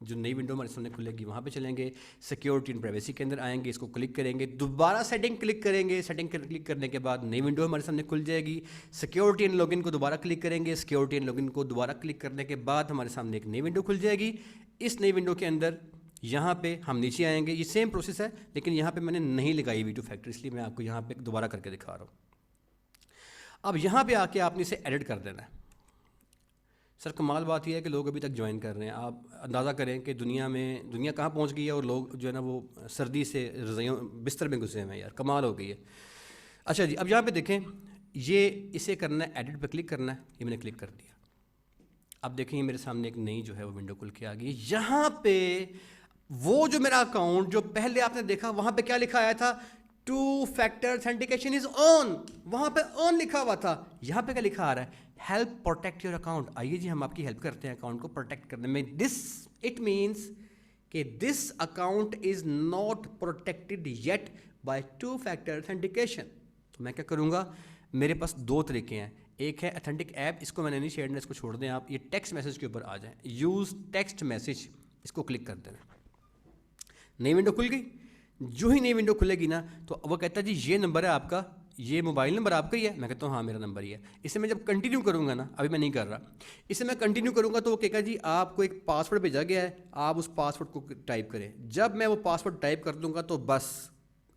جو نئی ونڈو ہمارے سامنے کھلے گی وہاں پہ چلیں گے, سیکیورٹی اینڈ پرائیویسی کے اندر آئیں گے, اس کو کلک کریں گے, دوبارہ سیٹنگ کلک کریں گے. سیٹنگ کلک کرنے کے بعد نئی ونڈو ہمارے سامنے کھل جائے گی. سیکیورٹی اینڈ لاگ ان کو دوبارہ کلک کریں گے. سیکیورٹی اینڈ لاگ ان کو دوبارہ کلک کرنے کے بعد ہمارے سامنے ایک نئی ونڈو کھل جائے گی. اس نئی ونڈو کے اندر یہاں پہ ہم نیچے آئیں گے. یہ سیم پروسیس ہے, لیکن یہاں پہ میں نے نہیں لگائی ہوئی 2 فیکٹر, اس لیے میں آپ کو یہاں پہ دوبارہ کر کے دکھا رہا ہوں. اب یہاں پہ آ کے آپ نے اسے ایڈٹ کر دینا ہے. سر کمال بات یہ ہے کہ لوگ ابھی تک جوائن کر رہے ہیں. آپ اندازہ کریں کہ دنیا کہاں پہنچ گئی ہے, اور لوگ جو ہے نا وہ سردی سے رضائیوں بستر میں گھسے ہوئے ہیں. یار کمال ہو گئی ہے. اچھا جی, اب یہاں پہ دیکھیں, یہ اسے کرنا ہے, ایڈٹ پہ کلک کرنا ہے. یہ میں نے کلک کر دیا. اب دیکھیں میرے سامنے ایک نئی جو ہے وہ ونڈو کھل کے آ گئی. یہاں پہ وہ جو میرا اکاؤنٹ جو پہلے آپ نے دیکھا وہاں پہ کیا لکھا آیا تھا, 2 فیکٹر اتھینٹیکیشن از آن, وہاں پہ آن لکھا ہوا تھا. یہاں پہ کیا لکھا آ رہا ہے, ہیلپ پروٹیکٹ یور اکاؤنٹ. آئیے جی ہم آپ کی ہیلپ کرتے ہیں اکاؤنٹ کو پروٹیکٹ کرنے میں. اٹ مینس کہ this account is not protected yet by 2 factor authentication. تو میں کیا کروں گا, میرے پاس 2 طریقے ہیں. ایک ہے اتھینٹک ایپ, اس کو میں نے نہیں شیئر, اس کو چھوڑ دیں آپ. یہ ٹیکسٹ میسج کے اوپر آ جائیں, یوز ٹیکسٹ میسج, اس کو کلک کر دیں. نئی ونڈو کھل گئی. جو ہی نئی ونڈو کھلے گی نا تو وہ کہتا ہے جی یہ نمبر ہے آپ کا, یہ موبائل نمبر آپ کا ہی ہے. میں کہتا ہوں ہاں میرا نمبر ہی ہے. اسے میں جب کنٹینیو کروں گا نا, ابھی میں نہیں کر رہا, اسے میں کنٹینیو کروں گا تو وہ کہے گا جی آپ کو ایک پاسورڈ بھیجا گیا ہے, آپ اس پاسورڈ کو ٹائپ کریں. جب میں وہ پاسورڈ ٹائپ کر دوں گا تو بس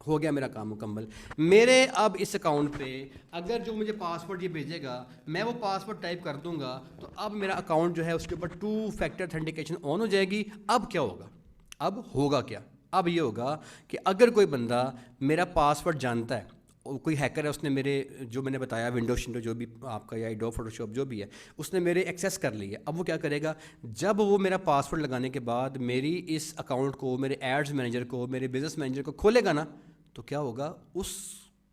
ہو گیا میرا کام مکمل. میرے اب اس اکاؤنٹ پہ اگر جو مجھے پاسورڈ یہ بھیجے گا میں وہ پاسورڈ ٹائپ کر دوں گا تو اب میرا اکاؤنٹ جو ہے اس کے اوپر 2 فیکٹر اتھینٹیکیشن آن ہو جائے گی. اب کیا ہوگا, اب ہوگا کیا, اب یہ ہوگا کہ اگر کوئی بندہ میرا پاسورڈ جانتا ہے, کوئی ہیکر ہے, اس نے میرے جو میں نے بتایا ونڈو شنڈو جو بھی آپ کا یا ایڈوب فوٹو شاپ جو بھی ہے اس نے میرے ایکسیس کر لی ہے. اب وہ کیا کرے گا, جب وہ میرا پاسورڈ لگانے کے بعد میری اس اکاؤنٹ کو, میرے ایڈز مینیجر کو, میرے بزنس مینیجر کو کھولے گا نا, تو کیا ہوگا, اس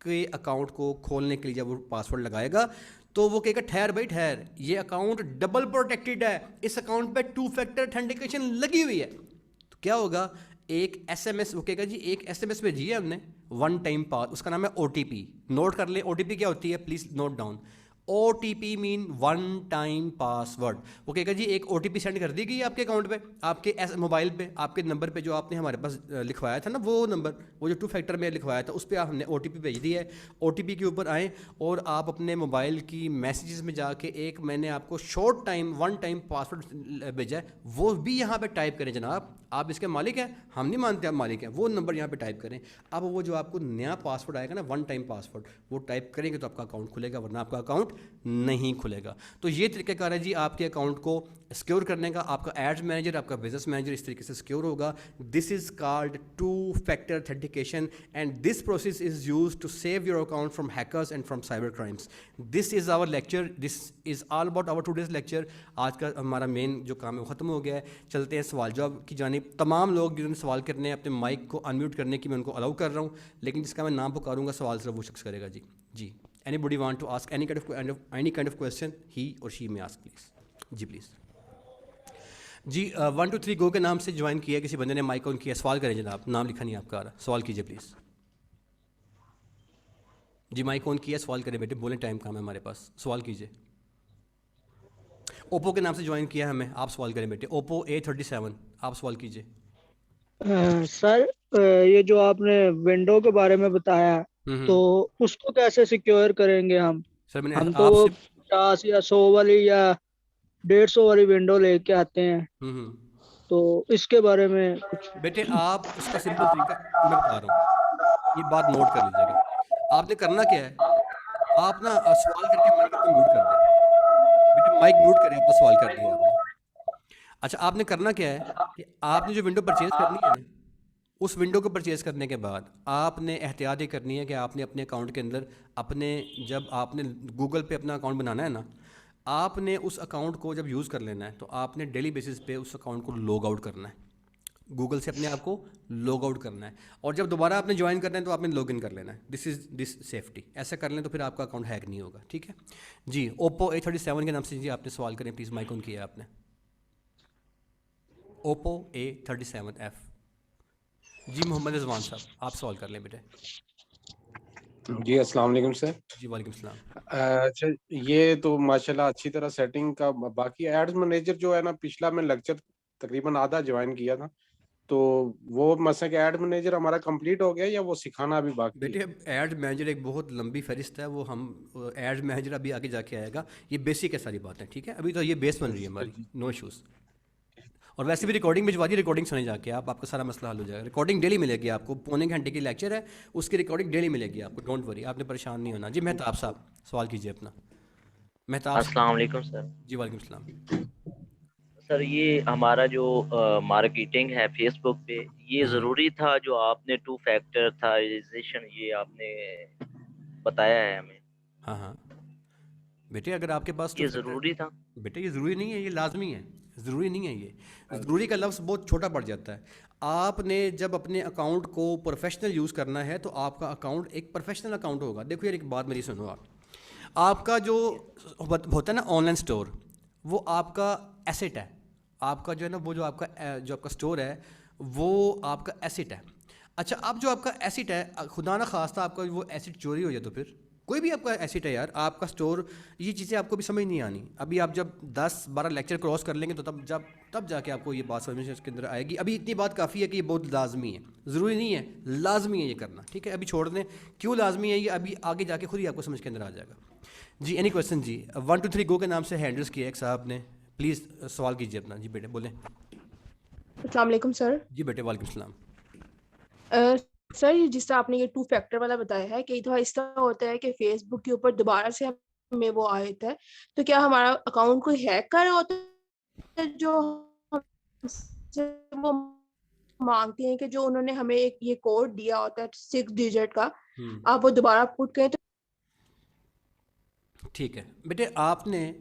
کے اکاؤنٹ کو کھولنے کے لیے جب وہ پاسورڈ لگائے گا تو وہ کہے گا ٹھہر بھائی ٹھہر, یہ اکاؤنٹ ڈبل پروٹیکٹڈ ہے, اس اکاؤنٹ پہ 2 فیکٹر اتھینٹیکیشن لگی ہوئی ہے. تو کیا ہوگا, ایک ایس ایم ایس, وہ کہے گا جی ایک ایس ایم ایس بھیجی ہے ہم نے 1 ٹائم پاس, اس کا نام ہے او ٹی پی. نوٹ کر لیں او ٹی پی کیا ہوتی ہے, please note down. O T P mean 1 time password. وہ کہے گا جی ایک او ٹی پی سینڈ کر دی گئی آپ کے اکاؤنٹ پہ, آپ کے موبائل پہ, آپ کے نمبر پہ جو آپ نے ہمارے پاس لکھوایا تھا نا, وہ نمبر, وہ جو 2 فیکٹر میں لکھوایا تھا اس پہ ہم نے او ٹی پی بھیج دی ہے. او ٹی پی کے اوپر آئیں اور آپ اپنے موبائل کی میسیجز میں جا کے ایک میں نے آپ کو شارٹ ٹائم 1 ٹائم پاسورڈ بھیجا ہے, وہ بھی یہاں پہ ٹائپ کریں. جناب آپ اس کے مالک ہیں, ہم نہیں مانتے آپ مالک ہیں, وہ نمبر یہاں پہ ٹائپ کریں. اب وہ جو آپ کو نیا پاسورڈ آئے گا نا 1 ٹائم پاسورڈ, وہ ٹائپ کریں گے تو آپ کا اکاؤنٹ کھلے گا, ورنہ آپ کا اکاؤنٹ نہیں کھلے گا. تو یہ طریقہ کار ہے جی آپ کے اکاؤنٹ کو سکیور کرنے کا. آپ کا ایڈز مینیجر, آپ کا بزنس مینیجر اس طریقے سے سکیور ہوگا. This is called 2 factor authentication and this process is use to save your account from hackers and from cyber crimes. This is our lecture, this is all about our today's lecture. آج کا ہمارا مین جو کام ہے وہ ختم ہو گیا ہے. چلتے ہیں سوال جواب کی جانب. تمام لوگ جنہوں نے سوال کرنے ہیں اپنے مائک کو انمیوٹ کرنے کی میں ان کو الاؤ کر رہا ہوں, لیکن جس کا میں نام پکاروں گا سوال صرف وہ شخص کرے گا. جی anybody want to ask any kind of question, he or she may ask please. جی پلیز جی 1 2 3 گو کے نام سے جوائن کیا کسی بندے نے, مائک آن کیا, سوال کریں جناب, نام لکھا نہیں آپ کا آ رہا, سوال کیجیے پلیز. جی مائک آن کیا, سوال کریں بیٹے, بولیں ٹائم کام ہے ہمارے پاس, سوال کیجیے. اوپو کے نام سے جوائن کیا ہے ہمیں, آپ سوال کریں بیٹے. اوپو A37 آپ سوال کیجیے.
سر یہ جو آپ نے ونڈو کے بارے میں بتایا تو اس کو کیسے سیکیور کریں گے ہم
سر میں نے
ہم تو
آپ
وہ
سے
50 یا 100 والی یا 150 والی ونڈو لے کے آتے ہیں, تو اس کے بارے میں کچھ.
بیٹے آپ اس کا سمپل طریقہ میں بتا رہا ہوں, یہ بات نوٹ کر لیجیے گا. آپ نے کرنا کیا ہے, آپ نا سوال کر کے مائک اپنا میوٹ کر دیں بیٹے, مائک میوٹ کریں, اپنا سوال کر دیا آپ نے. اچھا آپ نے کرنا کیا ہے کہ آپ نے جو ونڈو پرچیز کرنی ہے نا, اس ونڈو کو پرچیز کرنے کے بعد آپ نے احتیاط یہ کرنی ہے کہ آپ نے اپنے اکاؤنٹ کے اندر اپنے, جب آپ نے گوگل پہ اپنا اکاؤنٹ بنانا ہے نا, آپ نے اس اکاؤنٹ کو جب یوز کر لینا ہے تو آپ نے ڈیلی بیسس پہ اس اکاؤنٹ کو لاگ آؤٹ کرنا ہے, گوگل سے اپنے آپ کو لاگ آؤٹ کرنا ہے, اور جب دوبارہ آپ نے جوائن کرنا ہے تو آپ نے لاگ ان کر لینا ہے. دس سیفٹی, ایسا کر لیں تو پھر آپ کا اکاؤنٹ ہیک نہیں ہوگا. ٹھیک ہے جی. اوپو A37 کے نام سے جی آپ نے سوال کریں پلیز, مائک آن کیا ہے آپ نے. Oppo A37F. جی محمد رضوان صاحب آپ سوال کر لیں بیٹے.
جی السلام علیکم سر.
جی وعلیکم السلام.
اچھا یہ تو ماشاءاللہ اچھی طرح سیٹنگ کا, باقی ایڈز مینیجر جو ہے نا, پچھلا میں لیکچر تقریباً آدھا جوائن کیا تھا, تو وہ مثلا کہ ایڈ مینیجر ہمارا کمپلیٹ ہو گیا یا وہ سکھانا ابھی باقی ہے؟
بیٹے ایڈ مینیجر ایک بہت لمبی فہرست ہے, وہ ہم ایڈ مینیجر ابھی آگے جا کے آئے گا. یہ بیسک ہے ساری باتیں, ٹھیک ہے, ابھی تو یہ بیس بن رہی ہے ہماری, نو ایشوز. اور ویسے بھی ریکارڈنگ بھجوا دی, ریکارڈنگ سنے جا کے آپ کا سارا مسئلہ حل ہو جائے گا. ریکارڈنگ ڈیلی ملے گی آپ کو, 1.25 گھنٹے کی لیکچر ہے, اس کی ریکارڈنگ ڈیلی ملے گی آپ کو, ڈونٹ وری, آپ نے پریشان نہیں ہونا. جی مہتاب صاحب سوال کیجیے اپنا. مہتاب.
السلام علیکم سر.
جی وعلیکم السلام.
سر یہ ہمارا جو مارکیٹنگ ہے فیس بک پہ, یہ ضروری تھا جو آپ نے 2 فیکٹر تھائزیشن یہ آپ نے بتایا ہے ہمیں.
ہاں بیٹے اگر آپ کے پاس
یہ ضروری تھا؟
بیٹے یہ ضروری نہیں ہے، یہ لازمی ہے. ضروری نہیں ہے، یہ ضروری کا لفظ بہت چھوٹا پڑ جاتا ہے. آپ نے جب اپنے اکاؤنٹ کو پروفیشنل یوز کرنا ہے تو آپ کا اکاؤنٹ ایک پروفیشنل اکاؤنٹ ہوگا. دیکھو یار ایک بات میری سنو، آپ کا جو ہوتا ہے نا آن لائن اسٹور، وہ آپ کا ایسٹ ہے. آپ کا جو ہے نا وہ جو آپ کا اسٹور ہے وہ آپ کا ایسٹ ہے. اچھا اب جو آپ کا ایسٹ ہے، خدا نہ خواستہ آپ کا وہ ایسٹ چوری ہو جائے تو پھر کوئی بھی آپ کا ایسٹ ہے یار، آپ کا اسٹور، یہ چیزیں آپ کو بھی سمجھ نہیں آنی. ابھی آپ جب 10-12 لیکچر کراس کر لیں گے تو تب جا کے آپ کو یہ بات سمجھ میں اس کے اندر آئے گی. ابھی اتنی بات کافی ہے کہ یہ بہت لازمی ہے، ضروری نہیں ہے، لازمی ہے یہ کرنا. ٹھیک ہے ابھی چھوڑ دیں کیوں لازمی ہے یہ، ابھی آگے جا کے خود ہی آپ کو سمجھ کے اندر آ جائے گا. جی اینی کویشچن؟ جی 1 2 3 گو کے نام سے ہینڈرس کیا ایک صاحب نے، پلیز سوال کیجیے اپنا. جی بیٹے بولیں.
السلام علیکم سر.
جی بیٹے وعلیکم السلام.
سر جس طرح آپ نے یہ 2 فیکٹر والا بتایا ہے، کئی دفعہ اس طرح ہوتا ہے کہ فیس بک کے اوپر دوبارہ سے ہمیں وہ آیت ہے، تو کیا ہمارا اکاؤنٹ کوئی ہیک کر رہا ہوتا ہے جو ہم سے وہ مانگتے ہیں کہ جو انہوں نے ہمیں ایک یہ کوڈ دیا ہوتا ہے 6 ڈیجٹ کا، آپ وہ دوبارہ پٹ کریں تو؟
ٹھیک ہے بیٹے، آپ نے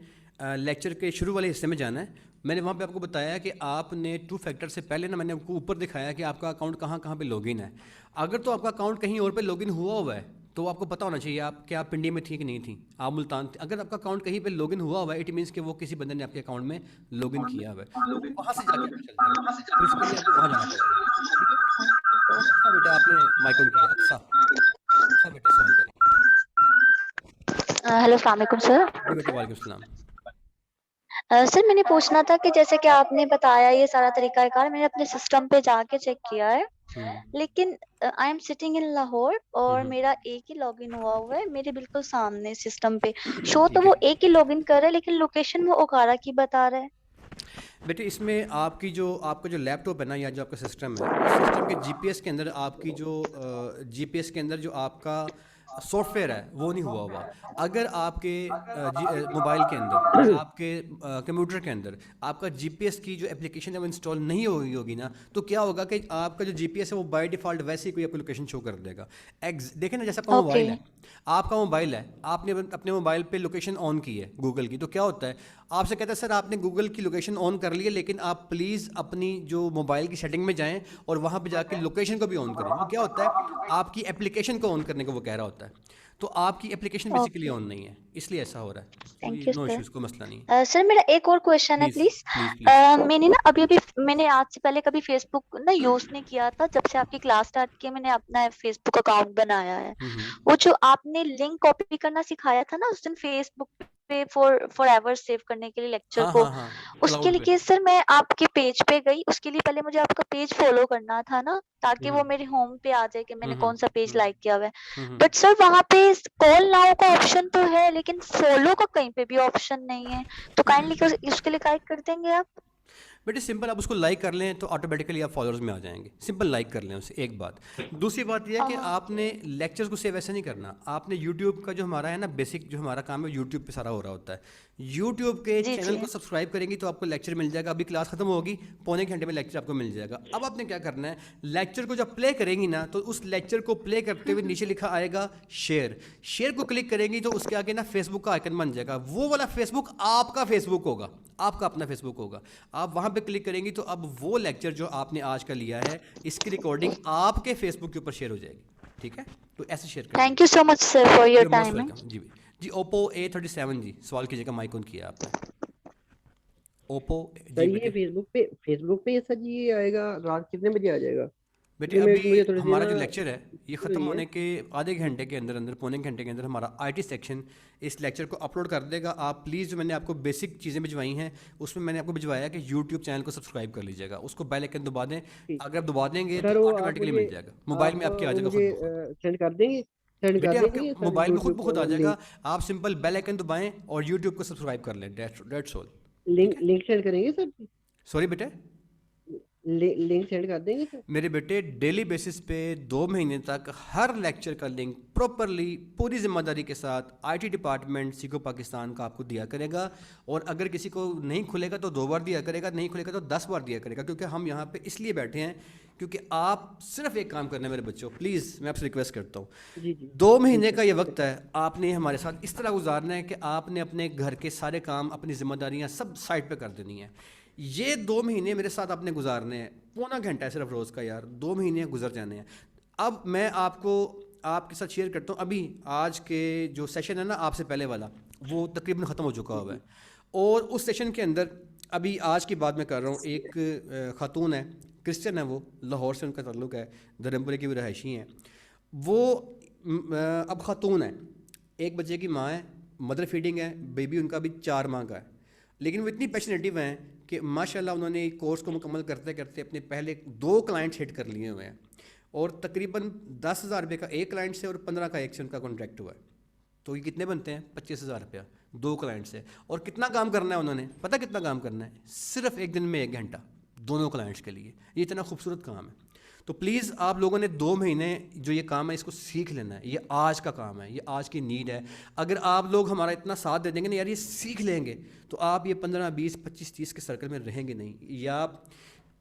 لیکچر کے شروع والے حصے میں جانا ہے. میں نے وہاں پہ آپ کو بتایا کہ آپ نے 2 فیکٹر سے پہلے نا میں نے آپ کو اوپر دکھایا کہ آپ کا اکاؤنٹ کہاں کہاں پہ لاگ ان ہے. اگر تو آپ کا اکاؤنٹ کہیں اور پہ لاگ ان ہوا ہے تو آپ کو پتہ ہونا چاہیے کہ آپ پنڈی میں تھی کہ نہیں تھی، آپ ملتان تھے. اگر آپ کا اکاؤنٹ کہیں پہ لاگ ان ہوا ہے اٹ مینس کہ وہ کسی بندے نے آپ کے اکاؤنٹ میں لاگ ان کیا ہوا ہے، وہاں سے جا کے چل جائے گا. تو اس کے لیے آپ کو وہاں جانا پڑے گا. اچھا بیٹا آپ نے مائک آن کیا. اچھا بیٹا سوال کریں.
ہیلو السلام علیکم سر.
جی بیٹے وعلیکم السلام.
سر میں نے پوچھنا تھا کہ جیسے کہ آپ نے بتایا یہ سارا طریقہ کار، میں نے اپنے سسٹم پہ جا کے چیک کیا ہے، لیکن I am sitting in Lahore اور میرا ایک ہی لاگ ان ہوا ہے میرے بالکل سامنے سسٹم پہ شو، تو وہ ایک ہی لاگ ان کر رہا ہے لیکن لوکیشن وہ اوکارا کی بتا رہا ہے.
بیٹے اس میں آپ کا جو لیپ ٹاپ ہے نا یا جو آپ کا سسٹم ہے، اس سسٹم کے جی پی ایس کے اندر آپ کی جو جی پی ایس کے اندر جو آپ کا سافٹ ویئر ہے وہ نہیں ہوا. اگر آپ کے موبائل کے اندر یا آپ کے کمپیوٹر کے اندر آپ کا جی پی ایس کی جو اپلیکیشن ہے وہ انسٹال نہیں ہوگی نا، تو کیا ہوگا کہ آپ کا جو جی پی ایس ہے وہ بائی ڈیفالٹ ویسے ہی کوئی آپ کو لوکیشن شو کر دے گا. دیکھیں نا جیسا آپ کا موبائل ہے، آپ کا موبائل ہے، آپ نے اپنے موبائل پہ لوکیشن آن کی ہے گوگل کی، تو کیا ہوتا ہے آپ سے کہتا ہے سر آپ نے گوگل کی لوکیشن آن کر لی ہے لیکن آپ پلیز اپنی جو موبائل کی سیٹنگ میں جائیں اور وہاں پہ جا کے لوکیشن کو بھی آن کریں. وہ کیا ہوتا ہے آپ کی اپلیکیشن کو آن کرنے کو وہ کہہ رہا ہوتا ہے، تو آپ کی اپلیکیشن بیسیکلی آن نہیں ہے، اس لیے ایسا ہو رہا ہے.
Thank you
no
sir.
Issues, کوئی مسئلہ نہیں ہے.
سر میرا ایک اور کویشچن ہے پلیز. میں نے نا ابھی میں نے آج سے پہلے کبھی فیس بک نا یوز نہیں کیا تھا، جب سے آپ کی کلاس اسٹارٹ کی میں نے اپنا فیس بک اکاؤنٹ بنایا ہے. وہ جو آپ نے لنک کاپی کرنا سکھایا تھا نا اس دن فیس بک پہ فار ایور سیو کرنے کے لیے لیکچر کو، اس کے لیے سر میں آپ کے پیج پہ گئی، اس کے لیے پہلے مجھے آپ کا پیج فالو کرنا تھا نا تاکہ وہ میرے ہوم پہ آ جائے کہ میں نے کون سا پیج لائک کیا ہوا ہے. بٹ سر وہاں پہ کال ناؤ کا آپشن تو ہے لیکن فالو کا کہیں پہ بھی آپشن نہیں ہے، تو کائنڈلی اس کے لیے گائڈ کر دیں گے آپ؟
بیٹے سمپل، آپ اس کو لائک کر لیں تو آٹومیٹیکلی آپ فالوورز میں آ جائیں گے. سمپل لائک کر لیں اسے. ایک بات. دوسری بات یہ ہے کہ آپ نے لیکچرز کو سیو ایسے نہیں کرنا. آپ نے یوٹیوب کا جو ہمارا ہے نا بیسک جو ہمارا کام ہے یوٹیوب پہ سارا ہو رہا ہوتا ہے. یوٹیوب کے چینل کو سبسکرائب کریں گی تو آپ کو لیکچر مل جائے گا. ابھی کلاس ختم ہوگی، پونے گھنٹے میں لیکچر آپ کو مل جائے گا. اب آپ نے کیا کرنا ہے، لیکچر کو جب پلے کریں گی نا تو اس لیکچر کو پلے کرتے ہوئے نیچے لکھا آئے گا شیئر. شیئر کو کلک کریں گی تو اس کے آگے نا فیس بک کا آئکن بن جائے گا. وہ والا فیس بک آپ کا فیس بک ہوگا، آپ کا اپنا فیس بک ہوگا. آپ وہاں پہ کلک کریں گی تو اب وہ لیکچر جو آپ نے آج کا لیا ہے اس کی ریکارڈنگ آپ کے فیس بک کے اوپر شیئر ہو جائے گی. ٹھیک ہے، تو ایسے شیئر کریں.
Thank you so much sir for your time.
جی جی اوپو A37 جی سوال کیجیے گا، مائک آن کیا آپ نے. اوپو
سر یہ فیس بک پہ سر یہ آئے گا رات کتنے بجے آ جائے گا؟
بیٹے ابھی ہمارا جو لیکچر ہے یہ ختم ہونے کے آدھے گھنٹے کے اندر پونے گھنٹے کے اندر ہمارا آئی ٹی سیکشن اس لیکچر کو اپلوڈ کر دے گا. آپ پلیز جو میں نے آپ کو بیسک چیزیں بھجوائی ہیں اس میں نے آپ کو بھجوایا کہ یوٹیوب چینل کو سبسکرائب کر لیجیے گا. اس کو بیل آئکن دبا دیں، اگر آپ دبا دیں گے تو آٹومیٹکلی مل جائے گا. موبائل میں آپ کے آ جائے گا،
سینڈ کر دیں گے.
بیٹے آپ کے موبائل میں خود بخود آ جائے گا. آپ سمپل بیل آئکن دبائیں اور یوٹیوب کو سبسکرائب کر لیں. That's all.
لنک سینڈ کریں گے سر؟
سوری بیٹے
لنک سینڈ کر دیں گے سر؟
میرے بیٹے ڈیلی بیسس پہ 2 مہینے تک ہر لیکچر کا لنک پراپرلی پوری ذمہ داری کے ساتھ I T department Seiko Pakistan کا آپ کو دیا کرے گا. اور اگر کسی کو نہیں کھلے گا تو 2 بار دیا کرے گا, نہیں کھلے گا تو 10 بار دیا کرے گا, کیونکہ ہم یہاں پہ اس لیے بیٹھے ہیں کیونکہ آپ صرف ایک کام کرنا ہے میرے بچوں, پلیز میں آپ سے ریکویسٹ کرتا ہوں, 2 مہینے کا یہ وقت ہے, آپ نے ہمارے ساتھ اس طرح گزارنا ہے کہ آپ نے اپنے گھر کے سارے کام, اپنی ذمہ داریاں سب سائڈ پہ کر دینی ہیں. یہ 2 مہینے میرے ساتھ آپ نے گزارنے ہیں, پونا گھنٹہ ہے صرف روز کا یار, 2 مہینے گزر جانے ہیں. اب میں آپ کو آپ کے ساتھ شیئر کرتا ہوں, ابھی آج کے جو سیشن ہے نا آپ سے پہلے والا, وہ تقریباً ختم ہو چکا ہوا ہے. اور اس سیشن کے اندر ابھی آج کی بات میں کر رہا ہوں, ایک خاتون ہے, کرسچن ہے, وہ لاہور سے ان کا تعلق ہے, دھرمپورے کی وہ رہائشی ہیں. وہ اب خاتون ہے, 1 بچے کی ماں ہے, مدر فیڈنگ ہے, بیبی ان کا بھی 4 ماہ کا ہے. لیکن وہ اتنی پیشنیٹو ہیں کہ ماشاء اللہ انہوں نے کورس کو مکمل کرتے کرتے اپنے پہلے 2 کلائنٹس ہٹ کر لیے ہوئے ہیں, اور تقریباً 10,000 روپے کا ایک کلائنٹ سے اور 15 کا ایک سے ان کا کانٹریکٹ ہوا ہے. تو یہ کتنے بنتے ہیں؟ 25,000 روپیہ 2 کلائنٹ سے. اور کتنا کام کرنا ہے انہوں نے, پتہ کتنا کام کرنا ہے؟ صرف ایک دن میں 1 گھنٹہ دونوں کلائنٹس کے لیے. یہ اتنا خوبصورت کام ہے. تو پلیز آپ لوگوں نے 2 مہینے جو یہ کام ہے اس کو سیکھ لینا ہے. یہ آج کا کام ہے, یہ آج کی نیڈ ہے. اگر آپ لوگ ہمارا اتنا ساتھ دے دیں گے نا یار, یہ سیکھ لیں گے, تو آپ یہ 15, 20, 25, 30 کے سرکل میں رہیں گے نہیں. یا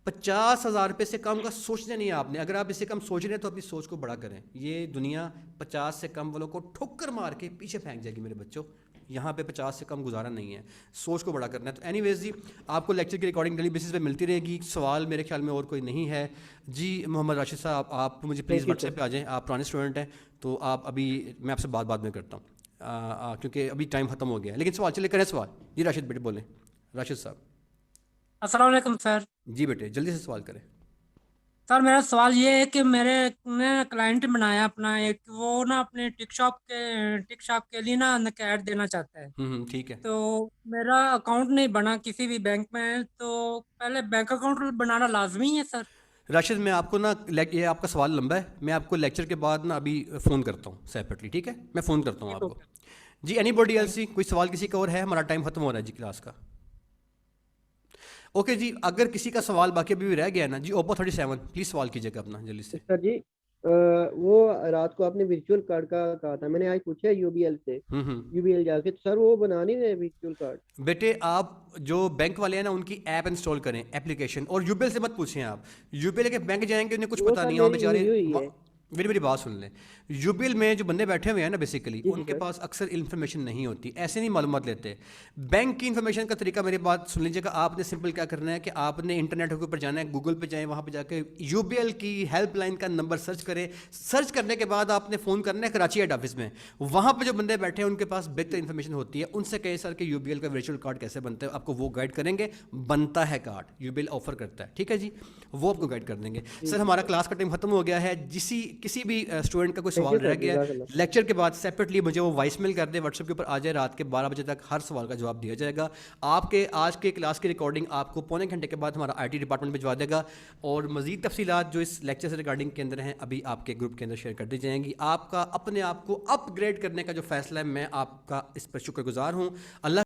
50,000 روپے سے کم کا سوچنا نہیں ہے آپ نے. اگر آپ اس سے کم سوچ رہے ہیں تو اپنی سوچ کو بڑا کریں. یہ دنیا 50 سے کم والوں کو ٹھوکر مار کے پیچھے پھینک جائے گی میرے بچوں. یہاں پہ 50 سے کم گزارا نہیں ہے, سوچ کو بڑا کرنا ہے. تو اینی ویز جی, آپ کو لیکچر کی ریکارڈنگ ڈیلی بیسس پہ ملتی رہے گی. سوال میرے خیال میں اور کوئی نہیں ہے. جی محمد راشد صاحب, آپ مجھے پلیز واٹس ایپ پہ آ جائیں, آپ پرانے اسٹوڈنٹ ہیں, تو آپ ابھی میں آپ سے بعد میں کرتا ہوں کیونکہ ابھی ٹائم ختم ہو گیا ہے. لیکن سوال چلے کریں سوال. جی راشد بیٹے بولیں, راشد صاحب.
السلام علیکم سر.
جی بیٹے جلدی سے سوال کریں.
سر میرا سوال یہ ہے کہ میں نے کلائنٹ بنایا اپنا ایک, وہ نا اپنے ٹک شاپ کے لیے نا ایڈ دینا چاہتا ہے.
ٹھیک ہے.
تو میرا اکاؤنٹ نہیں بنا کسی بھی بینک میں, تو پہلے بینک اکاؤنٹ بنانا لازمی ہے سر؟
راشد میں آپ کو نا, یہ آپ کا سوال لمبا ہے, میں آپ کو لیکچر کے بعد نا ابھی فون کرتا ہوں سیپریٹلی, ٹھیک ہے؟ میں فون کرتا ہوں آپ کو. جی اینی باڈی ایلس, کوئی سوال کسی کا اور ہے؟ ہمارا ٹائم ختم ہو رہا ہے جی کلاس کا. اوکے جی, اگر کسی کا سوال باقی ابھی بھی رہ گیا ہے نا جی, اوپو 37 پلیز سوال کیجیے گا اپنا جلدی سے.
سر جی وہ رات کو آپ نے ورچوئل کارڈ کا کہا تھا, میں نے آج پوچھا یو بی ایل سے, یو بی ایل جا کے, تو سر وہ بنا نہیں رہے ورچوئل کارڈ.
بیٹے آپ جو بینک والے ہیں نا ان کی ایپ انسٹال کریں, اپلیکیشن, اور یو بی ایل سے مت پوچھیں. آپ یو بی ایل کے بینک جائیں گے انہیں کچھ پتہ نہیں ہے بیچارے. میری بات سن لیں, یو بی ایل میں جو بندے بیٹھے ہوئے ہیں نا بیسیکلی ان کے پاس اکثر انفارمیشن نہیں ہوتی, ایسے نہیں معلومات لیتے. بینک کی انفارمیشن کا طریقہ میری بات سن لیجیے گا. آپ نے سمپل کیا کرنا ہے کہ آپ نے انٹرنیٹ کے اوپر جانا ہے, گوگل پہ جائیں, وہاں پہ جا کے یو بی ایل کی ہیلپ لائن کا نمبر سرچ کریں. سرچ کرنے کے بعد آپ نے فون کرنا ہے کراچی ہیڈ آفس میں, وہاں پہ جو بندے بیٹھے ہیں ان کے پاس بہتر انفارمیشن ہوتی ہے. ان سے کہے سر کہ یو بی ایل کا ورچوئل کارڈ کیسے بنتا ہے, آپ کو وہ گائڈ کریں گے. بنتا ہے card, U B L offer کرتا ہے, ٹھیک ہے جی, وہ آپ کو گائڈ کر دیں گے. سر ہمارا کلاس کا ٹائم ختم ہو گیا ہے. کسی بھی اسٹوڈنٹ کا کوئی سوال رہ گیا لیکچر کے بعد سیپریٹلی مجھے وہ وائس میل کر دے, واٹس ایپ کے اوپر آ جائے, رات کے 12 بجے تک ہر سوال کا جواب دیا جائے گا. آپ کے آج کے کلاس کی ریکارڈنگ آپ کو پونے گھنٹے کے بعد ہمارا آئی ٹی ڈپارٹمنٹ بھجوا دے گا, اور مزید تفصیلات جو اس لیکچر سے ریکارڈنگ کے اندر ہیں ابھی آپ کے گروپ کے اندر شیئر کر دی جائیں گی. آپ کا اپنے آپ کو اپ گریڈ کرنے کا جو فیصلہ ہے, میں آپ کا اس پر شکر گزار ہوں. اللہ